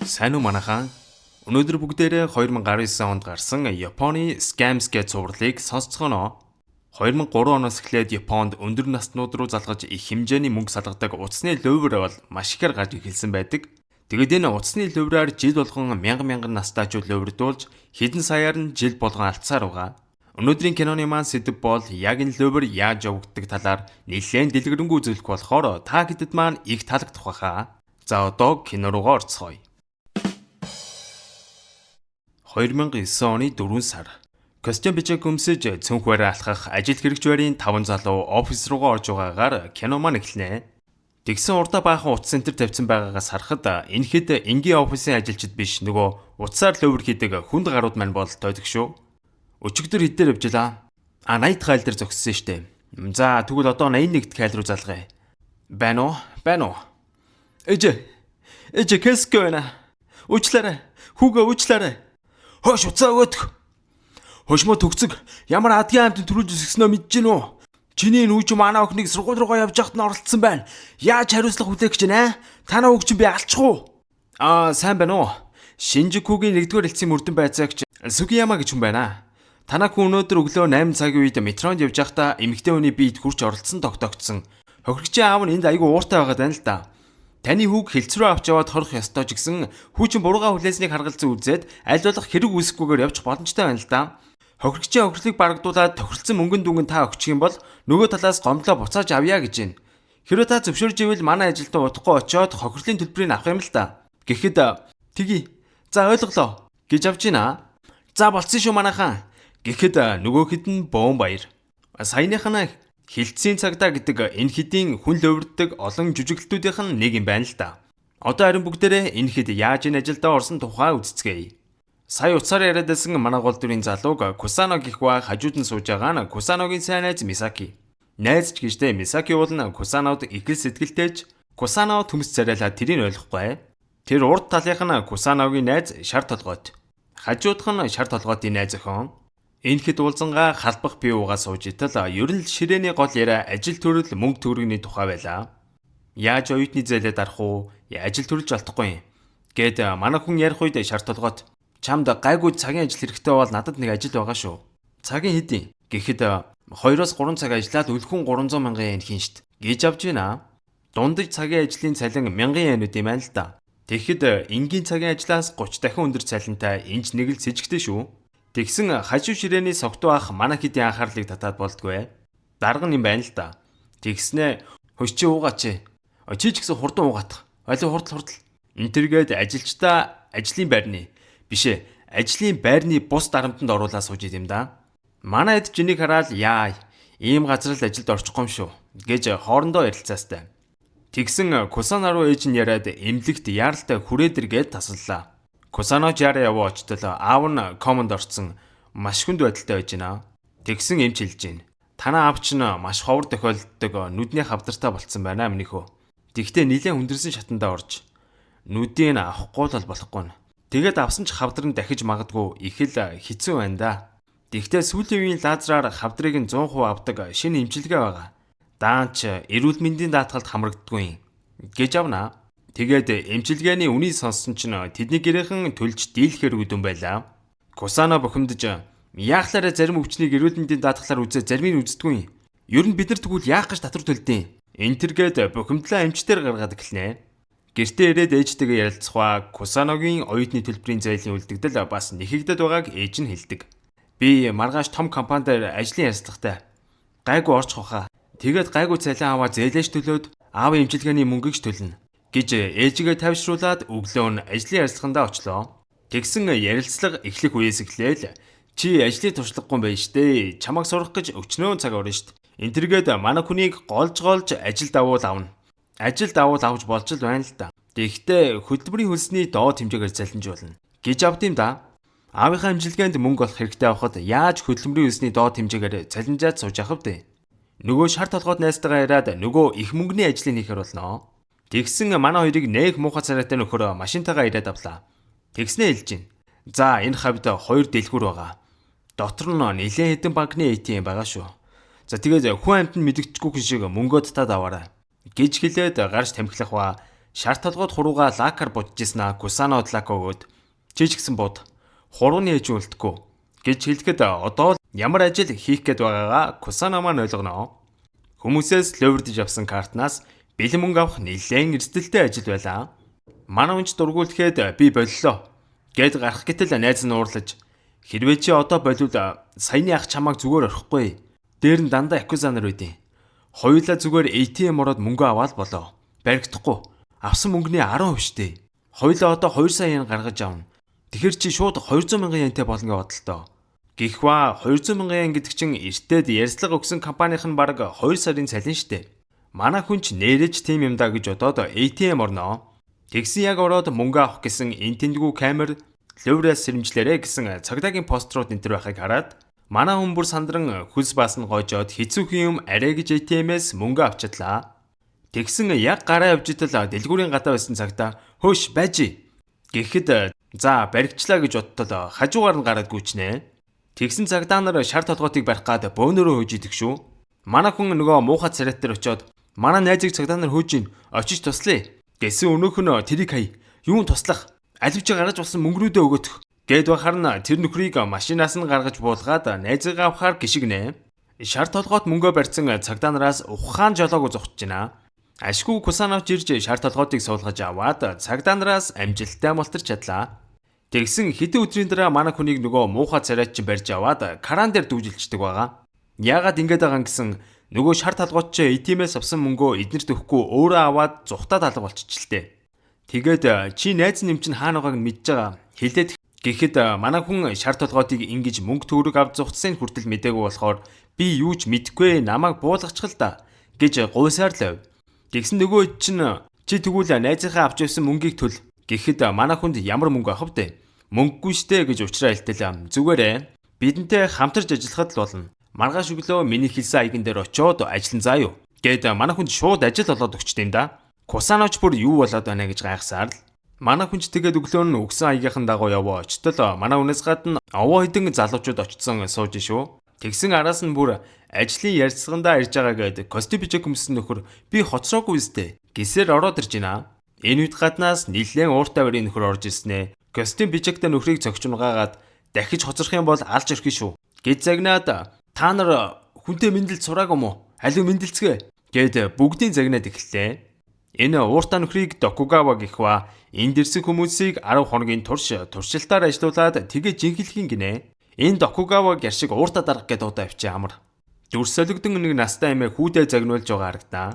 Сайн уу манайхан? Өнөөдөр бүгдээрээ 2019 онд гарсан Японы Scams гэж цувралыг сонсцгоно. 2003 оноос эхлээд Японд өндөр наснууд руу залгаж их хэмжээний мөнгө салгадаг утасны лувр бол маш ихээр гарч эхэлсэн байдаг. Тэгэд энэ утасны лувраар жил болгон мянган настайчууд луврдуулж хэдэн саяар нь жил болгон алдсаар байгаа. Өнөөдрийн киноны маань сэдэв бол яг энэ лувр яаж явагддаг талаар нэлээд дэлгэрэнгүй зөвлөх болохоор та хэдэд маань их таалагдах байхаа. За одоо кино руугаа орцгоё. 2009 оны 4 сар. Костюм бичиг өмсөж цүнх бараа алхах ажил хэрэгч байрын 5 залуу офис руугаа орж байгаагаар кино маань эхэлнэ. Тэгсэн урдаа баахан утас центр тавьсан байгаагаас харахад энэ хэд энгийн офисын ажилчид биш нөгөө утасаар лувр хийдэг хүнд гарууд маань бол тойдог шүү. Өчигдөр хэдээр явжлаа. 80 хайл дээр зогссон штэ. За тэгвэл одоо 81 хайл руу залгая. Байна уу? Эжэ кэско байна. Уучлаарай. Хүүгээ уучлаарай. Хөөш уцаа өгөх. Хошмо төгцөг ямар адгийн амтнд төрүүлж өсгснөө мэдэж гин үү? Чиний нүүч манай охиныг сургууль руугаа явж байхад нь оролцсон байна. Яаж хариуцлага хүлээх гэж байна? Танаа үг чинь би алчих уу? Сайн байна уу? Шинжикүгийн 1-р элцгийн мөрдөн байцаагч Сугияма гэж хүн байна. Танаа хүн өнөөдөр өглөө 8 цагийн үед метронд явж байхдаа эмэгтэй хүний биед хурч оролцсон тогтоогдсон. Хохирогчийн аав нь энд айгүй ууртай байгаад байна л да. Таны хүүг хэлц рүү авч яваад хорох ёстой ч гэсэн хүүчин буруугаа хүлээснийг харгалзан үзээд аль болох хэрэг үүсэхгүйгээр явчих боломжтой байна л да. Хохирогчийн охирлыг барагдуулаад тохиролцсон мөнгөн дүнгийн та өгчих юм бол нөгөө талаас гомдлоо буцааж авъя гэж байна. Хэрвээ та зөвшөөрж ивэл манай ажилтан удахгүй очиод хохирлын төлбөрийг авах юм л та. Гэхэд "Тгий. За ойлголоо" гэж авч гинэ. За болцсон шүү манайхан. Гэхэд нөгөөхэд нь бөөн баяр. Саяных нь хилцийн цагдаа гэдэг энэ хэдийн хүн лөвөрддөг олон жүжиглэлтүүдийнх нь нэг юм байна л да. Одоо харин бүгдээрээ энэ хэд яаж энэ ажилдаа орсон тухай үзцгээе. Сая утсаар яриад байсан манай гол дүрийн залууг Кусано гэх ба хажууд нь сууж байгаа нь Кусаногийн сайн найз Мисаки. Найз ч гэжтэй Мисаки бол Кусанод их л сэтгэлтэйч. Кусано төмс царайлаа тэрийг ойлгохгүй. Тэр урд талынх нь Кусаногийн найз шар толгойд. Хажуудх нь шар толгойдын найз охин. Энэ хэд уулзангаа халбах бие уугаа сууж итэл ер нь л ширээний гол яриа ажил төрөл мөнгө төгрөгийн тухай байлаа. Яаж оюутны зээлээ дарах уу? Ажил төрөлж олдохгүй юм. Гэт манай хүн ярих үед шар толгойд чамд гайгүй цагийн ажил хэрэгтэй бол надад нэг ажил байгаа шүү. Цагийн хэдийн? Гэхэд 2-3 цаг ажиллаад өлхөн 300 мянган йен хийн штт. Гэж авч байна. Дундаж цагийн ажлын цалин 1000 йенүүд юм байна л да. Тэгэхэд энгийн цагийн ажлаас 30 дахин өндөр цалинтай энэч нэг л с ิจ гтэй шүү. Тэгсэн хажуу ширээний согтуу ах манай хэдийн анхаарлыг татаад болдгүй. Дарга юм байна л да. Тэгснэ хөшчи уугаач. Чи ч гэсэн хурдан уугаатах. Олоо хурдл. Энтергээд ажилчдаа ажлын байрны бишээ. Ажлын байрны бус дарамтанд оруулаад сууж идэм да. Манай эд жинийг хараад яа. Ийм газар л ажилд орчихгүй юм шүү гэж хоорондоо ярилцаастай. Тэгсэн Кусано руу ээж нь яриад эмнэлэгт яаралтай хүрээдэргээд тасаллаа. Кусано жаараа яваа очтол аав нь комонд орсон маш хүнд байдалтай байж байна. Тэгсэн эмч хэлж гин. Танаа аав чинь маш ховор тохиолддог нүдний хавдартай болцсон байна минийхөө. Тэгтээ нилээн хүндэрсэн шатандаа орж нүдийг авахгүй л болохгүй. Тэгээд авсан ч хавдар нь дахиж магадгүй их л хэцүү байна да. Тэгтээ сүүлийн үеийн лазераар хавдрыг нь 100% авдаг шинэ эмчилгээ байгаа. Даанч эрүүл мэндийн даатгалд хамрагддаггүй гэж авнаа. Тэгээд эмчилгээний үнийг сонссон чинь тэдний гэрээхэн төлж дийлэхээр үдэн байлаа. Кусано бухимдаж яахлаараа зарим өвчнийг эрүүл мэндийн даатгалаар үзээ зармыг үздэггүй. Ер нь бид нар тэгвэл яах гэж татвар төлдөг. Энтергээд бухимдлаа эмчтэр гаргаад эхэлнэ. Гэртээ ирээд ээжтэйгээ ярилцахаа Кусаногийн оюутны төлбөрийн зээлийн үлдэгдэл бас нэхэгдэд байгааг ээж нь хэлдэг. Би маргааш том компанид ажлын ярилцлагатай. Гайгүй орчих واخа. Тэгээд гайгүй цалин аваа зээлэж төлөөд аав эмчилгээний мөнгөж төлнө гэж ээжигээ тавьшруулад өглөө нь ажлын ярилцлагандаа очлоо. Тэгсэн ярилцлага эхлэх үеэс эхлээл чи ажлын туршлагагүй байж штэ. Чамайг сурах гэж өчнөө цаг орно штт. Энтергээд манай хүнийг голж ажилд авна. Ажилд авч болж л байна л да. Тэгэхдээ хөдөлмөрийн хөлсний доод хэмжээгээр залинж болно гэж авд юм да. Аавынхаа амжилгаанд мөнгө олох хэрэгтэй авахд яаж хөдөлмөрийн хөлсний доод хэмжээгээр залинжаад сууж явах вэ? Нөгөө шар толгойд найзтайгаа яриад нөгөө их мөнгөний ажлыг хийхэр болно. Тэгсэн манай хоёрыг нээх муухай царайтай нөхөр машинтайгаа ирээд авлаа. Тэгснээ хэлж гин. За энэ хавьд 2 дэлгүүр байгаа. Дотор нь нэлээд хэдэн банкны ATM байгаа шүү. За тэгээд хүн амт нь мэдгэжгүй шиг мөнгөө татаад аваарай гэж хэлээд гарч тамхилах ба Шар толгойд хурууга лакаар будчихснаа Кусано Тлако өгөөд чи ч гэсэн бод. Хурууны ээж үлдэхгүй гэж хэлэхэд одоо л ямар ажил хийх гээд байгаагаа Кусано маань ойлгоно. Хүмүүсээс лөвөрдөж авсан картнаас бэлэн мөнгө авах нэлээд эрсдэлтэй ажил байлаа. Манай хүнч дургуулхэд би боллоо гэд гарах гэтэл найз нь уурлаж хэрвээ чи одоо болвол саяны ах чамайг зүгээр орхихгүй. Дээр нь дандаа акузанер байдیں۔ Хоёулаа зүгээр ATM ороод мөнгө аваад болоо. Баригдахгүй. Авсан мөнгөний 10% штэ. Хоёулаа одоо 2 сая yen гаргаж авна. Тэгэхэр чи шууд 200 мянган янтай болно гэж бодлоо. Гэхдээ 200 мянган yen гэдэг чинь эртээд ярьцлага өгсөн компанийн нь бараг 2 сарын цалин штэ. Манай хүн ч нэрэж тийм юм да гэж бодоод ATM орноо. Тэгсэн яг ороод мөнгө авах гэсэн эн тэндгүү камер лөврөөс сэрэмжлээрэ гэсэн цагдаагийн пострууд энэ төр байхыг хараад манай хүн бүр сандран хөлс баасан гоожоод хэцүүхэн юм арай гэж ATM-ээс мөнгө авчидлаа. Тэгсэн яг гараа явж идэл дэлгүүрийн гадаа байсан цагта хөөш байж гэхэд за баригчлаа гэж бодтол хажуугаар нь гараад гүйчнэ. Тэгсэн цагдаа нар шар толгойтыг барих гад бөөнөрөө хөөж идэх шүү. Манай хүн нөгөө муухай царайт дээр очиод манай найзыг цагдаа нар хөөж ийн очиж туслая гэсэн өнөөх нь тэрийг хай юун туслах аливч гаргаж болсон мөнгөрүүдээ өгөөх гэд бахаар нь тэр нөхрийг машинаас нь гаргаж буулгаад найзыг авахаар гიშгнэ. Шар толгойд мөнгөө барьсан цагдаа нараас ухаан жолоог зогтж байна. Ашгүй Кусановч ирж шар толгойтыг суулгаж аваад цагдаа нараас амжилттай мултарч чадлаа. Тэгсэн хэдэн өдрийн дараа манай хүнийг нөгөө муухай царайч барьж аваад каран дээр дүүжилчдэг байгаа. Яагаад ингэж байгаа юм гэсэн нөгөө шар толгойч ATM-ээс авсан мөнгөө эднэрт өгөхгүй өөрөө аваад зүхтаад алга болчихлээ. Тэгээд чи найз нэмчин хаана байгааг нь мэдж байгаа. Хэлээд гэхэд манай хүн шар толгойтыг ингэж мөнгө төгрөг авч зүхтсны хүртэл мэдээгүй болохоор би юу ч мэдэхгүй намайг буулгачих л да гэж гуйсаар л. Тэгсэн нөгөө чинь чи тэгвэл найзынхаа авч явсан мөнгийг төл гэхэд манай хүнд ямар мөнгө авах вэ? Мөнгөгүй штэ гэж уучраа хэлтэл зүгээрээ бидэнтэй хамтарч ажиллахад л болно. Маргааш өглөө миний хэлсэн аяган дээр очиод ажиллан заа юу гэд манай хүнд шууд ажил олоод өгчт юм да. Кусаноч бүр юу болоод байна гэж гайхсаар л. Манай хүнч тэгээд өглөө нь өгсөн аягийнхан дагуу яваа очтол манай үнээс гадна овоо хідэн залуучууд очсон сууж шүү. Тэгсэн араас нь бүр ажлын ярилцлагандаа ирж байгаа гэд костюм бичиг хүмсэн нөхөр би хоцроогүй үстэй гисээр ороод ирж байна. Энэ үед гаднаас нэлээд ууртай барийн нөхөр орж ирснэ. Костюм бичигтэй нөхрийг цогчунгаагаад дахиж хоцрох юм бол алж өрхий шүү. Гэд загнаад та нар хүнтэй мэндэлж сураагүй мó? Аливаа мэндэлцгээ гэд бүгдийн загнаад эхэллээ. Энэ ууртай нөхрийг Докугава гэх ба энд ирсэн хүмүүсийг 10 хоногийн турш туршилтаар ажилуулад тэгээ жинхэлхийн гинэ. Энэ Докугава гэршиг ууртаа дарах гэд удаа авчи амар. Дүрсэлэгдэн нэг настай эмээ хүүдээ загнуулж байгаа харагдаа.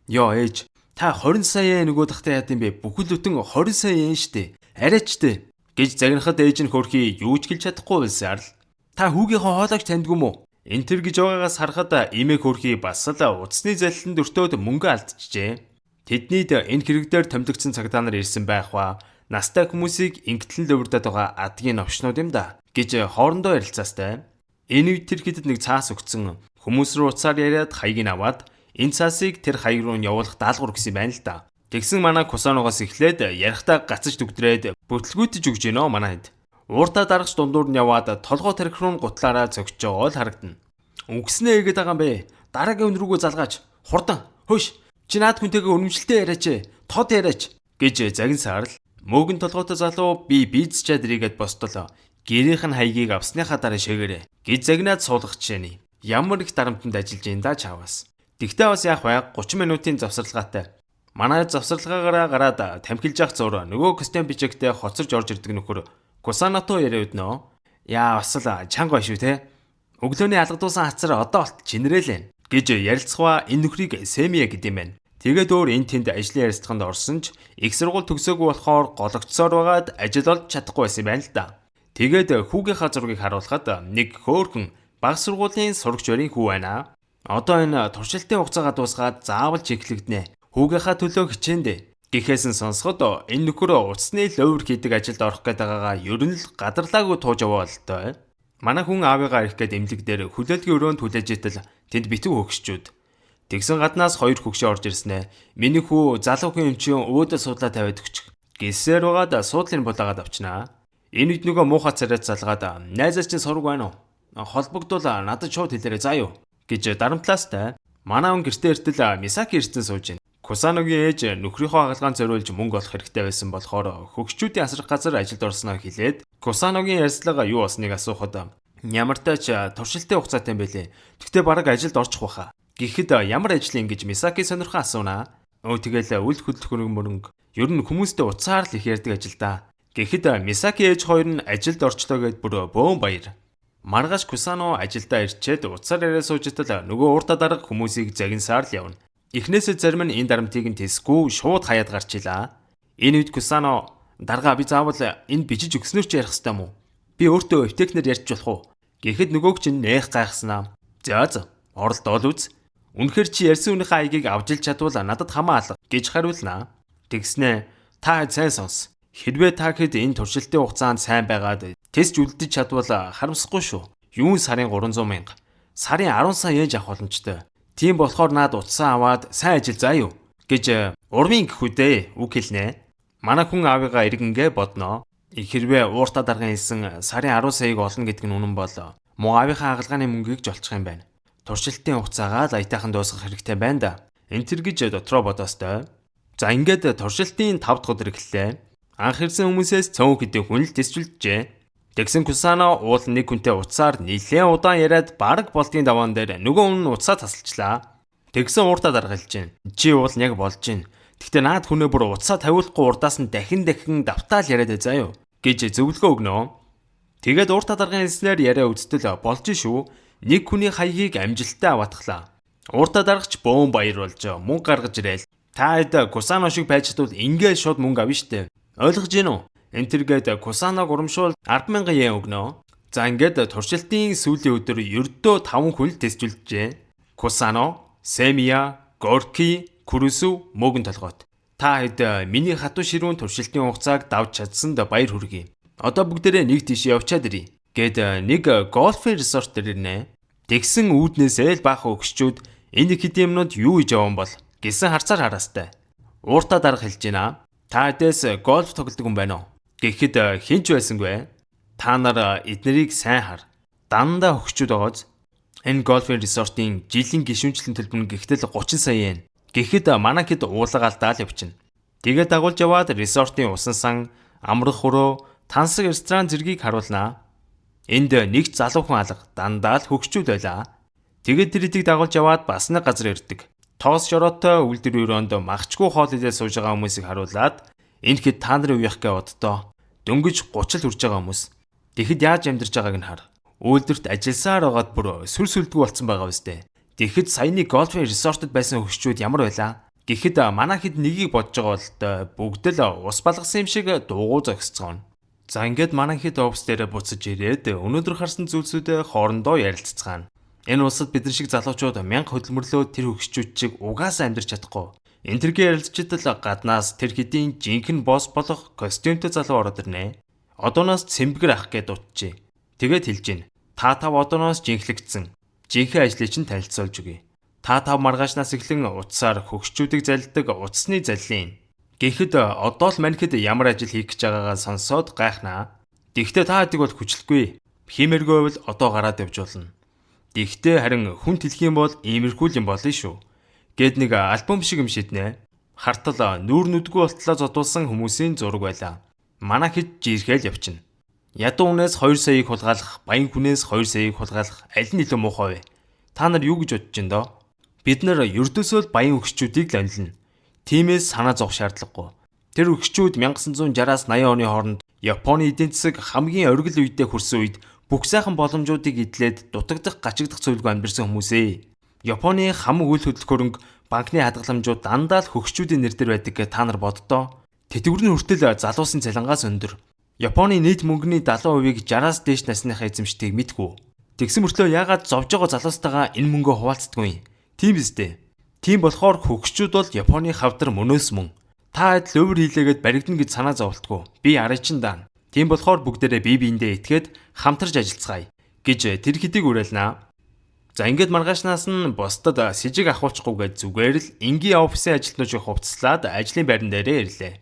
Йоо ээж, та 20 сая нөгөө дахтаа яад юм бэ? Бүхэл бүтэн 20 сая yen штэ. Арайчтэй гэж загнахад ээж нь хөрхий юу ч хэлж чадахгүй байлсаар л. Та хүүгийнхээ хоолойг таньдгүй мүү? Энд тэр гэж байгаагаас харахад эмээ хөрхий бас л уцсны залиланд өртөөд мөнгө алдчихжээ. Тэднийд энэ хэрэг дээр томилогдсон цагдаа нар ирсэн байх ба настай хүмүүсийг ингэтлэн лөвөрдөд байгаа адгийн новшнууд юм да гэж хоорондоо ярилцаастай. Энэ үед тэр хэдэд нэг цаас өгцөн хүмүүс рүү уцаар яриад хаяг нь аваад энэ цаасыг тэр хаяг руу нь явуулах даалгавар гэсэн байна л да. Тэгсэн манай Кусаногоос эхлээд ярихтаа гацж дүгдрээд бүтлгүүтэж өгж гинөө манайд. Ууртаа дарагч дундуур нь яваад толгой тарих руу гутлаараа цогч байгаа л харагдана. Үгснээ игээд байгаа юм бэ? Дараагийн өн рүүгөө залгааж хурдан хөөш чи наад хүнтэйгээ өрнөмжлөлтэй яриач тод яриач гэж загинсаар л мөөгөн толгойтой залуу би биз чадрыгээд бостолоо гэрийнх нь хаягийг авсныхаа дараа шээгээрэ гэж загнаад суулгах жишээний ямар их дарамтанд ажиллаж ин да чаваас. Тэгтээ бас яах вэ 30 минутын завсарлагаатай. Манай завсарлагаагаараа гараад тамхилж явах зур нөгөө костюм бичигтэй хоцорж орж ирдэг нөхөр Кусанато яриад нөө. Яа бас л чанга биш үү те. Өглөөний алгадуулсан хацар одоо болт чинрээлэн гэж ярилцгаа энэ нөхрийг Сэмиа гэдэм байна. Тэгээд өөр энэ тэнд ажлын ярилцлаганд орсон ч их сургууль төгсөөгүй болохоор гологдсоор байгаад ажил олж чадахгүй байсан юм байна л да. Тэгээд хүүгийнхаа зургийг харуулхад нэг хөөхөн баг сургуулийн сурагч барийн хүү байна. Одоо энэ туршилтын хугацаагаа дуусгаад заавал чиглэгдэнэ. Хүүгийнхаа төлөө хичээндэ. Гэхээсэн сонсоход энэ нөхөр уцсны ловер хийдэг ажилд орох гээд байгаагаа ер нь л гадарлаагүй тууж яваа л тоо. Манай хүн аавыгаа ирэх гээд эмнэлэг дээр хүлээлгийн өрөөнд хүлээж итэл тэнд битүү хөгшчүүд. Тэгсэн гаднаас 2 хөгшөө орж ирснэ. Миний хүү залуу хүн юм чинь өөдөө суудлаа тавиад өгч. Гисээр байгаад суудлын булаагаад авчнаа. Энэ үед нөгөө муухай царайт залгаад найзаас чинь сураг байна уу? Холбогдвол надад шууд хэлээрэй заа юу гэж дарамтлаастай. Манай хүн гэртээ эртэл Мисаки ирсэн сууж байна. Кусаногийн ээж нөхрийнхөө хагалгаанд зориулж мөнгө олох хэрэгтэй байсан болохоор хөгшчүүдийн асрах газар ажилд орсноо хэлээд Кусаногийн ярьцлага юу болсныг асуухад ямар тач туршилтын хугацаатай юм бэлээ. Тэгтээ бараг ажилд орчих واخа. Гэхдээ ямар ажил ингэж Мисаки сонирхон асуунаа. Тэгэл үл хөдлөх мөрөнгө ер нь хүмүүстэй уцаар л их ярьдаг ажил да. Гэхдээ Мисаки ээж хоёр нь ажилд орчлоо гэд бүр бөөн баяр. Маргааш Кусано ажилдаа ирчээд уцаар яриа суужтал нөгөө ууртаа дарга хүмүүсийг загинсаар л явна. Эхнээсээ зарим нь энэ дарамтыг нь тэсгүй шууд хаяад гарчлаа. Энэ үед Кусано дарга би заавал энэ бичиж өгснөөр ч ярих хэвээр юм уу? Би өөртөө эвтэхнэр ярьж болох уу? Гэхэд нөгөөг чинь нээх гайхснаа. За оролдоол үз. Үнэхэр чи ярьсан үнийхээ аягийг авч ил чадвал надад хамаа алга гэж хариулнаа. Тэгснэ та сайн сонс. Хэрвээ та хэд энэ туршилтын хугацаанд сайн байгаад тест үлдэж чадвал харамсахгүй шүү. Юун сарын 300 мянга. Сарын 10 сая ээж авах боломжтой. Тийм болохоор наад утсаа аваад сайн ажил заа юу гэж урмын гэхүдээ үг хэлнэ. Манай хүн аавыгаа иргэнгээ бодноо. Хэрвээ ууртаа дарган хэлсэн сарын 10 саяыг олно гэдэг нь үнэн бол муу аавынхаа хагалгааны мөнгийг жолчих юм байна. Туршилтын хугацаагаа лаятайхан дуусгах хэрэгтэй байна да. Энтэр гэж дотроо бодоостой. За ингээд туршилтын 5 дахь өдөр эхэллээ. Анх ирсэн хүмүүсээс цөөн хэдэн хүн л тестүүлжээ. Тэгсэн Кусано уул нэг хүнтэй уцаар нэлээд удаан яриад бараг болдгийн даваан дээр нөгөө хүн нь уцаа тасалчлаа. Тэгсэн ууртаа даргалж гин. Чи уул нь яг болж гин. Гэхдээ наад хүнээ бүр уцаа тавиулахгүй урдаас нь дахин давтаал яриад заа юу гэж зөвлөгөө өгнө. Тэгээд ууртаа даргын хэлснээр яриа үзтэл болж шүү. Нэг хүний хаягийг амжилттай аваатглаа. Ууртаа даргач бөөн баяр болж мөнгө гаргаж ирээл. Та хэд Кусано шиг байж чадвал ингээд шууд мөнгө авна штэ. Ойлгож гин үү? Энтергээд Кусаног урамшуул 10,000 йен өгнө. За ингээд туршилтын сүүлийн өдөр ердөө 5 хүн тестүүлжээ. Кусано, Семия, Горки, Курусу мөгөн толгойд. Та хэд миний хатуу ширүүн туршилтын хугацааг давж чадсанд баяр хүргэе. Одоо бүгдээрээ нэг тийш явчаад ирье. Гэд нэг голфын resort дээр ирнэ. Тэгсэн үүднээсээ л баах өгччүүд энэ хэдийн юмнууд юу хийж явсан бол гэсэн харцаар хараастай. Ууртаа дарга хэлж байна. Та эдээс гольф тоглодог юм байна уу? Гэхэд хинч байсангүй. Та нар эднэрийг сайн хар. Дандаа өгчүүд байгааз. Энэ гольфын resort-ийн жилийн гишүүнчлэн төлбөр нь гэхдээ 30 сая yen. Гэхэд манай хэд уулгаалдаал явчихна. Тэгээд дагуулж яваад resort-ийн усан сан, амрах хөрөө, тансаг ресторан зэргийг харуулнаа. Энд нэг залуу хүн алга дандаа л хөгчүүд байлаа. Тэгээд тэр эдийг дагуулж яваад бас нэг газар ирдэг. Тоос шороотой үлдэр өрөөнд махчгүй хоол идэл сууж байгаа хүмүүсийг харуулад энэ хэд та нарын үеих гэ оддоо дөнгөж 30 л хүрж байгаа хүмүүс. Тэгэхэд яаж амьдарч байгааг нь хар. Үйлдвэрт ажилласаар байгаад бүр сүр сүлдгүй болцсон байгаа үстэй. Тэгэхэд саяны гольфын resort-д байсан хөгчүүд ямар байлаа? Гэхэд манай хэд нэгийг бодож байгаа бол бүгд л ус балгасан юм шиг дуугуу зогсцгоно. За ингээд манай хэд офс дээр буцаж ирээд өнөөдөр харсан зүйлсүүдээ хоорондоо ярилццгаана. Энэ улсад бидэн шиг залуучууд 1000 хөдөлмөрлөө тэр хөгшчүүд чиг угаасаа амьдрч чадахгүй. Энтергийн ярилцчидл гаднаас тэр хэдийн жинхэнэ босс болох костюмтэй залуу ороод ирнэ. Одооноос цэмбгэр ах гэд утжээ. Тэгээд хэлж гин. Та тав одооноос жинхлэгдсэн. Жинхэнэ ажлыг чинь танилцуулж өгье. Та тав маргаашнаас эхлэн утсаар хөгшчүүдийг залдаг утасны заллин. Гэхэд одоо л маньхэд ямар ажил хийх гэж байгаагаа сонсоод гайхнаа. Тэгвэл та хэдийг бол хүчлэхгүй. Химэргүй бол одоо гараад явж болно. Тэгвэл харин хүн тэлэх юм бол иймэрхүү юм болно шүү. Гэд нэг альбом шиг юм шиднэ. Хартал нүүр нүдгүй болтлоо зодуулсан хүмүүсийн зураг байлаа. Манай хэд жирхэл явчихна. Ядуу хүнээс 2 саяыг хулгайлах, баян хүнээс 2 саяыг хулгайлах аль нь илүү муухай вэ? Та нар юу гэж бодож байна доо? Бид нар ердөөсөө л баян өгчүүдийг л онилно. Тиймээс санаа зовх шаардлагагүй. Тэр өгчүүд 1960-аас 80 оны хооронд Японы эдийн засаг хамгийн оргил үедээ хүрсэн үед бүх сайхан боломжуудыг эдлээд дутагдах, гачигдах зүйлгүй амьдсан хүмүүсээ. Японы хам үйл хөдлөх хөрөнгө, банкны хадгаламжууд дандаа л хөгшчүүдийн нэр дээр байдаг гэж та нар боддоо. Тэтгэвэр нь хүртэл залуусын цалингаас өндөр. Японы нийт мөнгөний 70%-ийг 60-аас дээш насныхаа эзэмшдгийг мэдгүй. Тэгсэн мөртлөө яагаад зовж байгаа залуустайгаа энэ мөнгөө хуваалцдаггүй? Тийм биз дээ. Тийм болохоор хөгшчүүд бол Японы хавдар мөнөөс мөн. Та хэд лөвөр хийлээгээд баригдана гэж санаа зовлтгүй. Би арайчин даана. Тийм болохоор бүгдээрээ бие биендээ итгээд хамтарч ажиллацгаая гэж тэр хэдийг уриалнаа. За ингээд маргаашнаас нь бусдад сэжиг ахуулчихгүйгээд зүгээр л энгийн офисын ажилтнуудыг хувцаслаад ажлын байран дээрээ ирлээ.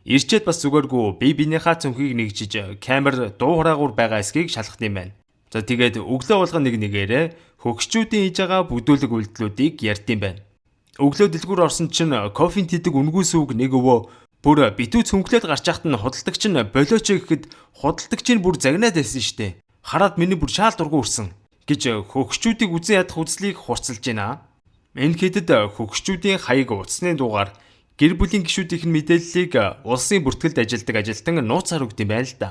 Ирчээд бас зүгээргүй бие биенийхээ цөнхийг нэгжиж камер дуу хураагуур байгаа эсгийг шалгах юм байна. За тэгээд өглөө болгон нэг нэгээрээ хөгшчүүдийн хийж байгаа бүдүүлэг үйлдэлүүдийг ярьд юм байна. Өглөө дэлгүүр орсон чинь кофеин тийдэг үнгүүс үг нэг өвөө бүр битүү цүнхлээд гарч яхад нь худалдагч нь болооч гэхэд худалдагч нь бүр загнаад байсан штэ. Хараад миний бүр шаал дургу үрсэн гэж хөгшчүүдийг үзэн ядах үзлийг хурцлж байна. Энэ хэдэд хөгшчүүдийн хаяг утасны дугаар гэр бүлийн гишүүдийн мэдээллийг улсын бүртгэлд ажилладаг ажилтан нууцаар өгд юм байна л да.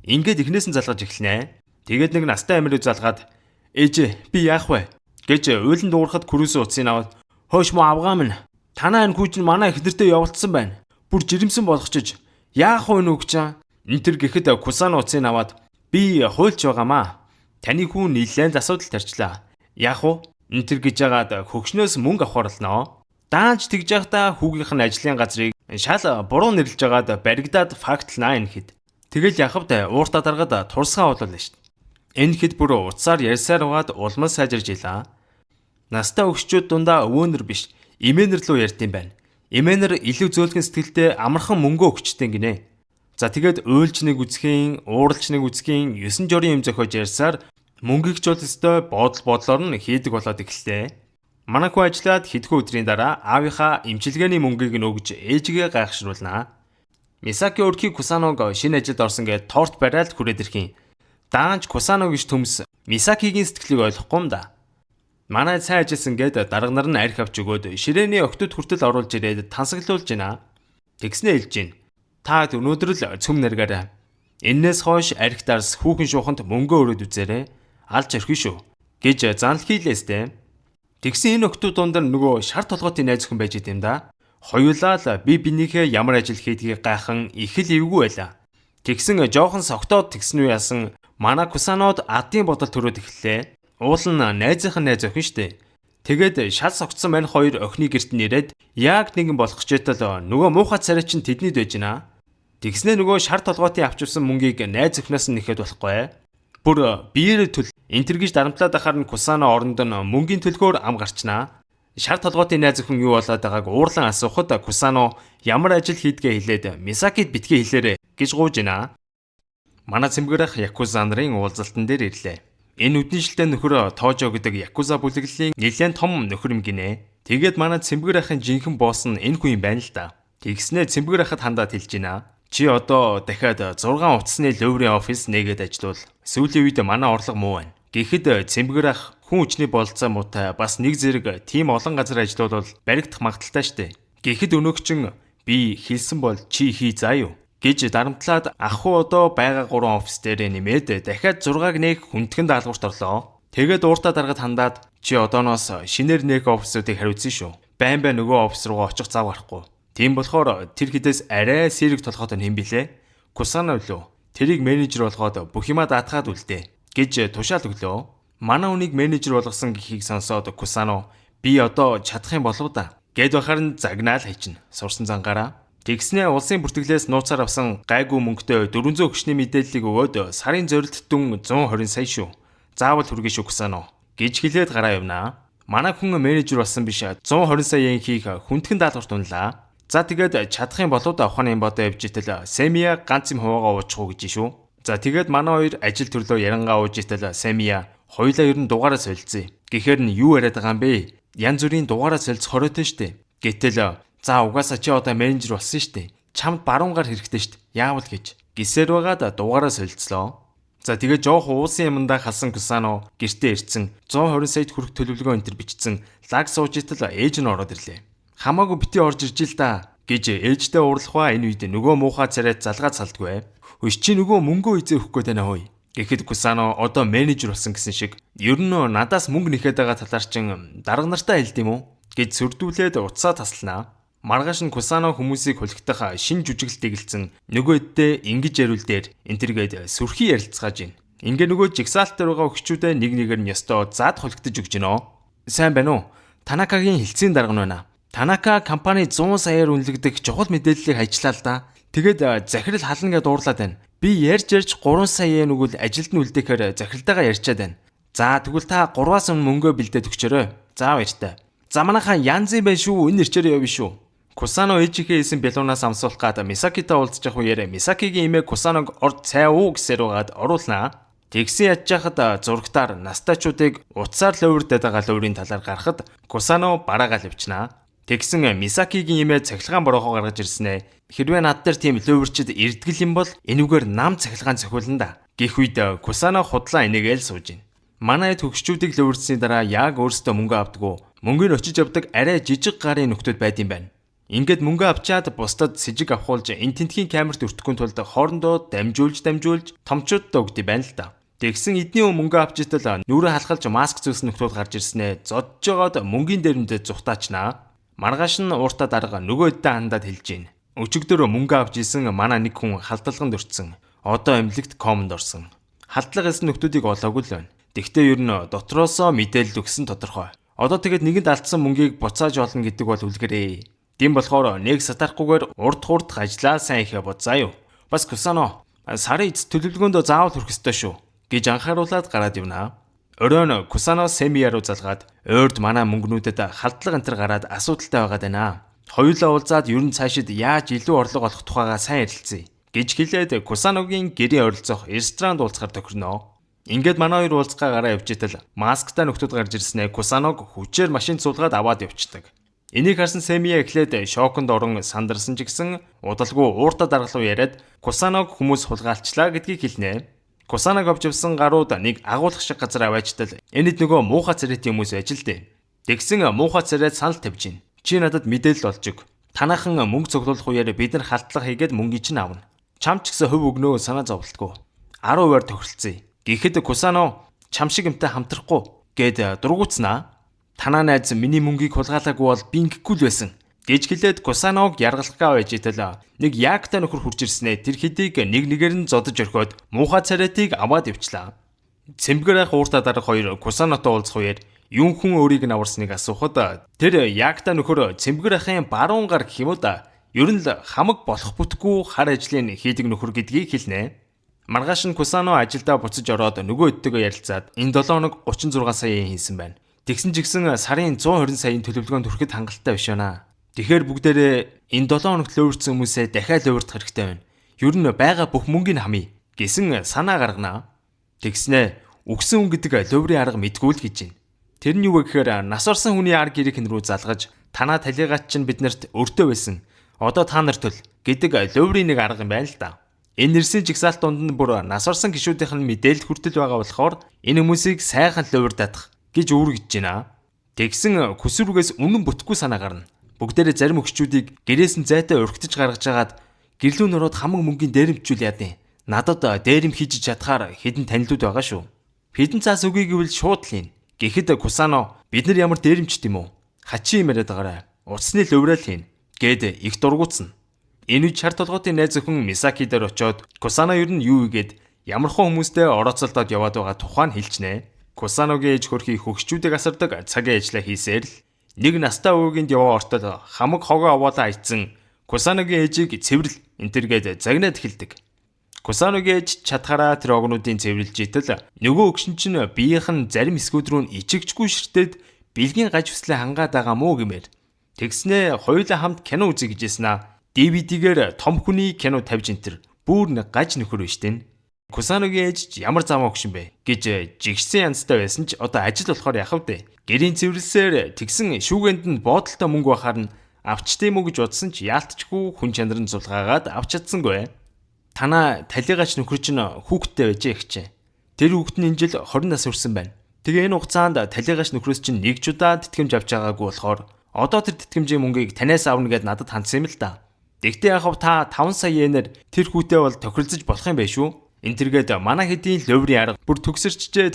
Ингээд эхнээс нь залгаж эхэлнэ. Тэгээд нэг настай амир залгаад ээж би яах вэ гэж уйлан дуурахад күрээс утсыг аваад хөөш мо авгаа минь танаа энэ хүүч нь манай эхнэртэй явуулсан байна. Бүр жирэмсэн болгочиж яах вэ нүгчаа энтэр гэхэд Кусано утсыг аваад би хуульч байгаамаа. Таны хүн нэлээд асуудал тарчлаа. Яах вэ? Энтэр гэж яагаад хөгшнөөс мөнгө авахар болно. Даанч тэгж явахдаа хүүгийнх нь ажлын газрыг шал буруу нэрлэж байгаад баригдаад фактлнаа энэ хэд. Тэгэл яхавд ууртаа даргаад турсгаа болуулна шүү дээ. Энэ хэд бүр утсаар ярьсаар угаад улмал сайжирж илаа. Настай өгчүүд дундаа өвөөнөр биш, эмээнэр лөө ярьд юм байна. Эмээнэр илүү зөөлхөн сэтгэлтэй амархан мөнгө өгчтэй гинэ. За тэгээд уйлж нэг үзхийн, ууралж нэг үзхийн 9 жорын юм зохиож ярьсаар мөнгөийг ч бол өстой бодлоор нь хийдэг болоод эхэллээ. Манай хүү ажиллаад хэдхэн өдрийн дараа аавынхаа эмчилгээний мөнгийг нь өгж ээжигээ гайхшруулнаа. Мисаки өөрхий Кусаног шинэ ажилд орсон гэж торт бариад хүрээд ирэх юм. Даанч Кусано гэж төмс Мисакигийн сэтгэлийг ойлгохгүй юм да. Манай сайн ажилласан гээд дарга нар нь арх авч өгөөд ширээний октод хүртэл оруулж ирээд тансаглуулж байна. Тэгснэ хэлж гин. Та өнөөдөр л цөм наргаарай. Эннээс хойш арх дарс хүүхэн шууханд мөнгө өрөөд үзээрэй. Алж орхино шүү гэж занл хийлээстэй. Тэгсэн энэ октод дундar нөгөө шар толгойтын найз хүн байж идэм да. Хоёулаа л би бинийхээ ямар ажил хийдгийг гайхан их л эвгүй байла. Тэгсэн жоохон согтоод тэгсэн үе яасан манай Кусанод адын бодол төрөөд эхэллээ. Уул нь найзынх нь найз охин штэ. Тэгээд шал согтсон мань хоёр охины герт нэрээд яг нэгэн болох чийтэл нөгөө муухай царай чинь тэднийд байж гинэ. Тэгснэ нөгөө шар толгойтын авчирсан мөнгийг найз охиноос нь нэхэд болохгүй. Бүр биеэр төл энтер гэж дарамтлаад ахаар нь Кусано оронд нь мөнгөний төлгөөр ам гарчнаа. Шар толгойтын найз охин юу болоод байгааг уурлан асуухад Кусано ямар ажил хийдгээ хэлээд Мисакид битгий хэлээрэ гэж гууж гинэ. Манай цэмгэрэх Якуза нарын уулзалтан дээр ирлээ. Энэ үднэшилтэй нөхөр Тоожо гэдэг Якуза бүлэглэлийн нэлээд том нөхөр юм гинэ. Тэгээд манай цэмбэр ахын жинхэнэ босс нь энэ хүн юм байна л да. Тэгснэ цэмбэр ахад хандаад хэлж гинэ. Чи одоо дахиад 6 утасны лөврийн офис нээгээд ажиллавал сүүлийн үед манай орлого муу байна. Гэхдээ цэмбэр ах хүн хүчний болцоо муутай бас нэг зэрэг тийм олон газар ажиллавал баригдах магадaltaй штэ. Гэхдээ өнөөгчин би хэлсэн бол чи хий заа юу гэж дарамтлаад ах уу одоо байгаа 3 офис дээр нэмээд дахиад 6-г нээх хүндхэн даалгаварт орлоо. Тэгээд ууртаа даргаад хандаад чи одооноос шинээр нээх офисуудыг хариуцсан шүү. Байн байн нөгөө офис руугаа очих зав гарахгүй. Тийм болохоор тэр хэдээс арай сэрэг толгойтой хэм билээ. Кусано лөө тэрийг менежер болгоод бүх юма даатгаад үлдээ гэж тушаал өглөө. Манай үнийг менежер болгосон гэхийг сонсоод Кусано би одоо чадах юм болов да гэд бахаар нь загнаал хийчин сурсан зангаараа. Тэгснэ улсын бүртгэлээс нууцаар авсан гайгүй мөнгөтэй 400 өгшний мэдээллийг өгөөд сарын зорилт дүн 120 сая шүү. Заавал хүргэн шүү Кусано гэж хэлээд гараа явнаа. Манай хүн менежер болсон биш 120 саяын хийх хүндхэн даалгаварт унлаа. За тэгээд чадах юм болоо да ухааны бодоо явж итэл Семия ганц юм хуваагаа уучих уу гэж шүү. За тэгээд манай хоёр ажил төрлөө ярангаа ууж итэл Семия хоёулаа ер нь дугаараа солилцъя. Гэхээр нь юу яриад байгаа юм бэ? Янз бүрийн дугаараа солилцох хоройтой штэ. Гэтэл за угаасаа чи одоо менежер болсон штэ. Чамд баруун гар хэрэгтэй штэ. Яавал гэж гисээр байгаад дугаараа солилцлоо. За тэгээд жоох уусын юмдаа халсан Кусано гэртээ ирсэн 120 саяд хүрэх төлөвлөгөө энэ төр бичсэн лаг сууж итэл ээж нь ороод ирлээ. Хамаагүй бити орж ирж ил да гэж ээжтэй уурлахаа энэ үед нөгөө муухай царайд залгаад салдгүй. Хөөс чи нөгөө мөнгөө эзээ өгөхгүй тань хөөе. Гэхэд Кусано одоо менежер болсон гэсэн шиг ер нь надаас мөнгө нэхэд байгаа талаар чин дарга нартаа хэлд юм уу гэж сүрдүүлээд утсаа тасланаа. Маргааш нь Кусано хүмүүсийг хулигдах шин жүжиглэлт дэгэлцэн нөгөөддөө ингэж яриул дээр энтергээд сүрхий ярилцгааж байна. Ингээ нөгөө жигсаалт дээр байгаа өгчүүдээ нэг нэгээр нь ёстой зад хулигдаж өгч гинөө. Сайн байна уу? Танакагийн хэлцээний дарга нь байна. Танака компани 100 саяар үнэлэгдэх чухал мэдээллийг хайчлаа л да. Тэгээд захирал хална гэдээ дуурлаад байна. Би ярьж 3 сая нүгэл ажилд нь үлдээхээр захиралтайгаа ярьчаад байна. За тэгвэл та 3-аас өмнө мөнгөө бэлдээд өгчөөрэй. За баяртай. За манайхаа янзын бай шүү. Энэ нэрчээр явна шүү. Кусано ээжийнхээ исэн бялуунаас амсуулах гад Мисакитай уулзчих үеэр Мисакигийн эмээ Кусаног орд цай уу гэсээр угаад оруулнаа. Тэгсэн ядж хахад зурагтаар настайчуудыг утсаар лөвөрдөд байгаа лөврийн талаар гарахад Кусано бараагаал явчнаа. Тэгсэн Мисакигийн имээ цахилгаан борохоо гаргаж ирснэ. Хэрвээ над дээр тийм лөвөрчд ирдгэл юм бол энүүгээр нам цахилгаан цохиулна да. Гэх үед Кусано худлаа энийгээл сууж ийн. Манай төгсчүүдийг лөвөрсөний дараа яг өөрсдөө мөнгө авдаггүй. Мөнгөөр очиж авдаг арай жижиг гарын нөхдүүд байд юм байна. Ингээд мөнгө авчаад бусдад сэжиг авахулж эн тентхийн камерт өртөхгүй тулд хоорондоо дамжуулж томчуудтай өгд юм байна л да. Тэгсэн эдний мөнгө авч итэл нүрээ халахалж маск зөөсөн нөхдүүд гарч ирснэ. Зодж жоод мөнгөний дээрэмдээ зүхтаачнаа. Маргааш нь ууртаа дарга нөгөө өдөө хандаад хэлж гин. Өчигдөр мөнгө авч исэн манай нэг хүн халдлаганд өртсөн. Одоо эмнэлэгт комонд орсон. Халдлага хийсэн нөхдүүдийг олоогүй л байна. Тэгтээ ер нь дотроосоо мэдээлэл өгсөн тодорхой. Одоо тэгээд нэгэнд алдсан мөнгийг буцааж олно гэдэг бол үлгэрээ. Тийм болохоор нэг сатарахгүйгээр урд хурдх ажиллаа сайн ихэ бодсаа юу. Бас Кусано сарын эцэст төлөвлөгөөндөө заавал хүрэх ёстой шүү гэж анхааруулад гараад ивнаа. Оройн Кусано Семия руу залгаад ойрд манай мөнгнүүдэд халдлага энтер гараад асуудалтай байгаад байна. Хоёулаа уулзаад ер нь цаашид яаж илүү орлого олох тухайгаа сайн ярилцъя гэж хэлээд Кусаногийн гэрээ оролцох ресторанд уулзахаар тохирноо. Ингээд манай хоёр уулзгаа гараа явж итэл масктай нөхдүүд гарч ирснээр Кусаног хүчээр машин цуулгаад аваад явчихдаг. Энийг харсан Семия эхлээд шоконд орон сандарсан ч гэсэн удалгүй ууртаа даргалуу яриад Кусаног хүмүүс хулгайлчлаа гэдгийг хэлнэ. Кусаног авч явсан гарууд нэг агуулгах шиг газар аваачтал энэд нөгөө муухай царайт хүмүүс байж л дээ. Тэгсэн муухай царайт санал тавьж гин. Чи надад мэдээлэл олж өг. Танаахан мөнгө цуглуулах үеэр бид нар халдлага хийгээд мөнгө чинь авна. Чам ч гэсэн хөв өгнөө санаа зовлтгүй. 10%-аар тохиролцъё. Гэхэд Кусано чам шиг юмтай хамтрахгүй гэд дургуутснаа. Танаа найз миний мөнгийг хулгайлаагүй бол би ингэхгүй л байсан гэж хэлээд Кусаног яргалахгаа байж итэл нэг яагтай нөхөр хурж ирснээр тэр хэдийг нэгээр нь зодож орхиод муухай царайтыг аваад явчлаа. Цэмбгэр ах ууртаа дарах хоёр Кусанотой уулзах үеэр юун хүн өөрийг нь аварсныг асуухад тэр яагтай нөхөр цэмбгэр ахын баруун гар гэх юм уу да. Ер нь л хамаг болох бүтггүй хар ажлын хийдэг нөхөр гэдгийг хэлнэ. Маргааш нь Кусано ажилдаа буцаж ороод нөгөө өдтэйгээ ярилцаад энэ 7 хоног 36 саяын хийсэн байна. Тэгсэн ч гэсэн сарын 120 саяын төлөвлөгөөнд хүрэхэд хангалттай биш байна. Тэгэхээр бүгдээрээ энэ 7 хоногт лөвөрсөн хүмүүсээ дахиад лөвөрдөх хэрэгтэй байна. Ер нь байгаа бүх мөнгөний хамъя гэсэн санаа гаргана. Тэгснэ үгсэн хүн гэдэг лөврийн арга мэдгүй л гэж байна. Тэр нь юу вэ гэхээр нас орсон хүний арга гэрийн рүү залгаж танаа талигач чинь биднэрт өртөө байсан. Одоо та нарт л гэдэг лөврийн нэг арга юм байна л да. Энэ нэрсийн жигсаалт дунд нь бүр нас орсон гишүүдийнх нь мэдээлэл хүртэл байгаа болохоор энэ хүмүүсийг сайхан лөвөр датах гэж үүргэж байна. Тэгсэн хүсрүүгээс үнэн бүтэхгүй санаа гарна. Бүгдээрээ зарим өгчүүдийг гэрээс нь зайтай өргөтөж гаргаж агаад гэрлүүн ороод хамаг мөнгөний дээрэмжүүл яадیں۔ Надад дээрэм хийж чадхаар хэдэн танилуд байгаа шүү. Хэдэн цаас өгье гэвэл шууд л ийн. Гэхэд Кусано бид нар ямар дээрэмчт юм уу? Хачи юм яриад байгаарай. Уцсны лөврөл хийн гэд их дургуутсан. Энэ үе чар толгоотын найз өхөн Мисаки дээр очиод Кусано ер нь юу игээд ямархан хүмүүстэй орооцолдоод яваад байгаа тухайн хэлжнэ. Кусаногийн ээж хөрхий хөгшчүүдийг асардаг цагийн ажиллаа хийсээр л нэг настай өвгөнд яваа ортол хамаг хогоо аваалаа айцсан Кусаногийн ээжийг цэвэрл энтергээд загнаад эхэлдэг. Кусаногийн ээж чадхаараа тэр огнуудын цэвэрлж итэл нөгөө өгшин чинь биеийнх нь зарим эсгүүд рүү ичигчгүй ширтээд бэлгийн гаж хүслээ хангаад байгаа мó гэмээр. Тэгснээ хоёулаа хамт кино үзье гэжсэн DVD-гээр том хүний кино тавьж энтер бүр нэг гаж нөхөр биш тэн. Кусаногийн ээж ямар замаа өгшин бэ гэж жигсэн янзтай байсан ч одоо ажил болохоор яхав дээ. Гэрийн цэвэрлсээр тэгсэн шүүгэнд нь боодолтой мөнгө бахаар нь авчтээ мө гэж бодсон ч яалтчгүй хүн чанарын зулгаагаад авч чадсангүй. Танаа талигач нөхөр чинь хүүхдтэй байжээ ихчээ. Тэр хүүхэд нь энэ жил 20 нас хүрсэн байна. Тэгээ энэ хугацаанд талигач нөхрөөс чинь нэг ч удаа тэтгэмж авч байгаагүй болохоор одоо тэр тэтгэмжийн мөнгийг танаас авна гэд надад хандсан юм л да. Тэгтээ яхав та 5 сая йенээр тэр хүүтэй бол тохиролцож болох юм байх шүү. Энтергээд манай хэдийн лөврийн арга бүр төгсөрчжээ.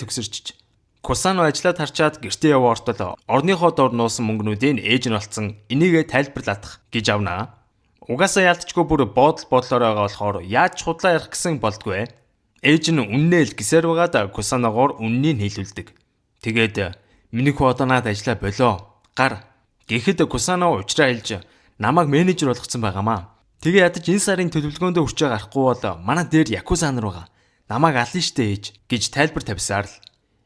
Кусано ажиллаад харчаад гэртээ яваа ортол орныхоо дор нуусан мөнгнүүдийн ээж нь олцсон энийгээ тайлбарлаадах гэж авнаа. Угаасаа яалтчгүй бүр бодлоор байгаа болохоор яаж худлаа ярих гэсэн болдгүй. Ээж нь үннээ л гисээр байгаад Кусаногоор үннийг хэлүүлдэг. Тэгээд миний хүү одоо надад ажиллаа болоо. Гар. Гэхэд Кусано уучраа хэлж намайг менежер болгоцсон байгаамаа. Тэгээ ядаж энэ сарын төлөвлөгөөндөө хүрч гарахгүй бол манай дээр якуза нар байгаа. Намайг ална штэ ээж гэж тайлбар тавьсаар л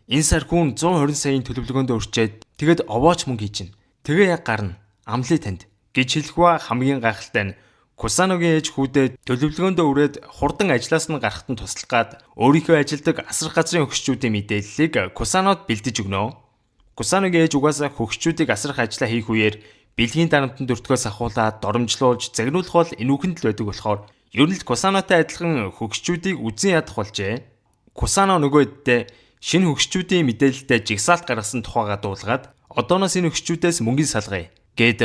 энэ сар хүн 120 саяын төлөвлөгөөндөө хүрчээд тэгэд овооч мөнгө хийчин. Тэгээ яг гарна. Амлыг танд гэж хэлэхва хамгийн гайхалтай нь Кусаногийн ээж хүүдээ төлөвлөгөөндөө үрээд хурдан ажиллаас нь гарахт нь туслах гад өөрийнхөө ажилдаг асар газрын хөгшчүүдийн мэдээллийг Кусанод бэлдэж өгнө. Кусаногийн ээж угаасаа хөгшчүүдийг асрах ажиллаа хийх үеэр Бэлгийн дарамтанд өртгөөс ахуулаад доромжлуулж загнуулах бол энүүхэнд л байдаг болохоор ер нь л Кусанотой адилхан хөгшчүүдийг үзэн ядах болжээ. Кусано нөгөөддөө шинэ хөгшчүүдийн мэдээлэлтэй жигсаалт гаргасан тухайга дуулгаад одооноос энэ хөгшчүүдээс мөнгөний салгая гэд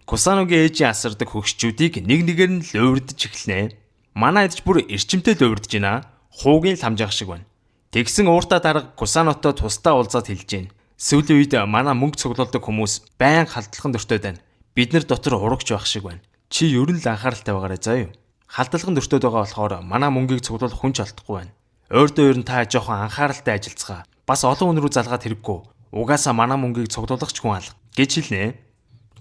Кусаногийн ээжийн асардаг хөгшчүүдийг нэг нэгээр нь луурдж эхэлнэ. Манай эдж бүр эрчимтэй луурдж байна. Хуугийн л хамжаах шиг байна. Тэгсэн ууртаа дарга Кусанотой тусдаа уулзаад хэлж гин. Сүүлийн үед манай мөнгө цуглуулдаг хүмүүс байн халдлаган дөртөд байна. Бид нар дотор урагч байх шиг байна. Чи ер нь л анхааралтай байгаарай заа юу. Халдлаган дөртөд байгаа болохоор манай мөнгийг цуглуулах хүн ч алдахгүй байна. Ойрдоо ер нь та жоохон анхааралтай ажиллацгаа. Бас олон хүн рүү залгаад хэрэггүй. Угаасаа манай мөнгийг цуглуулах ч хүн алга гэж хэлнэ.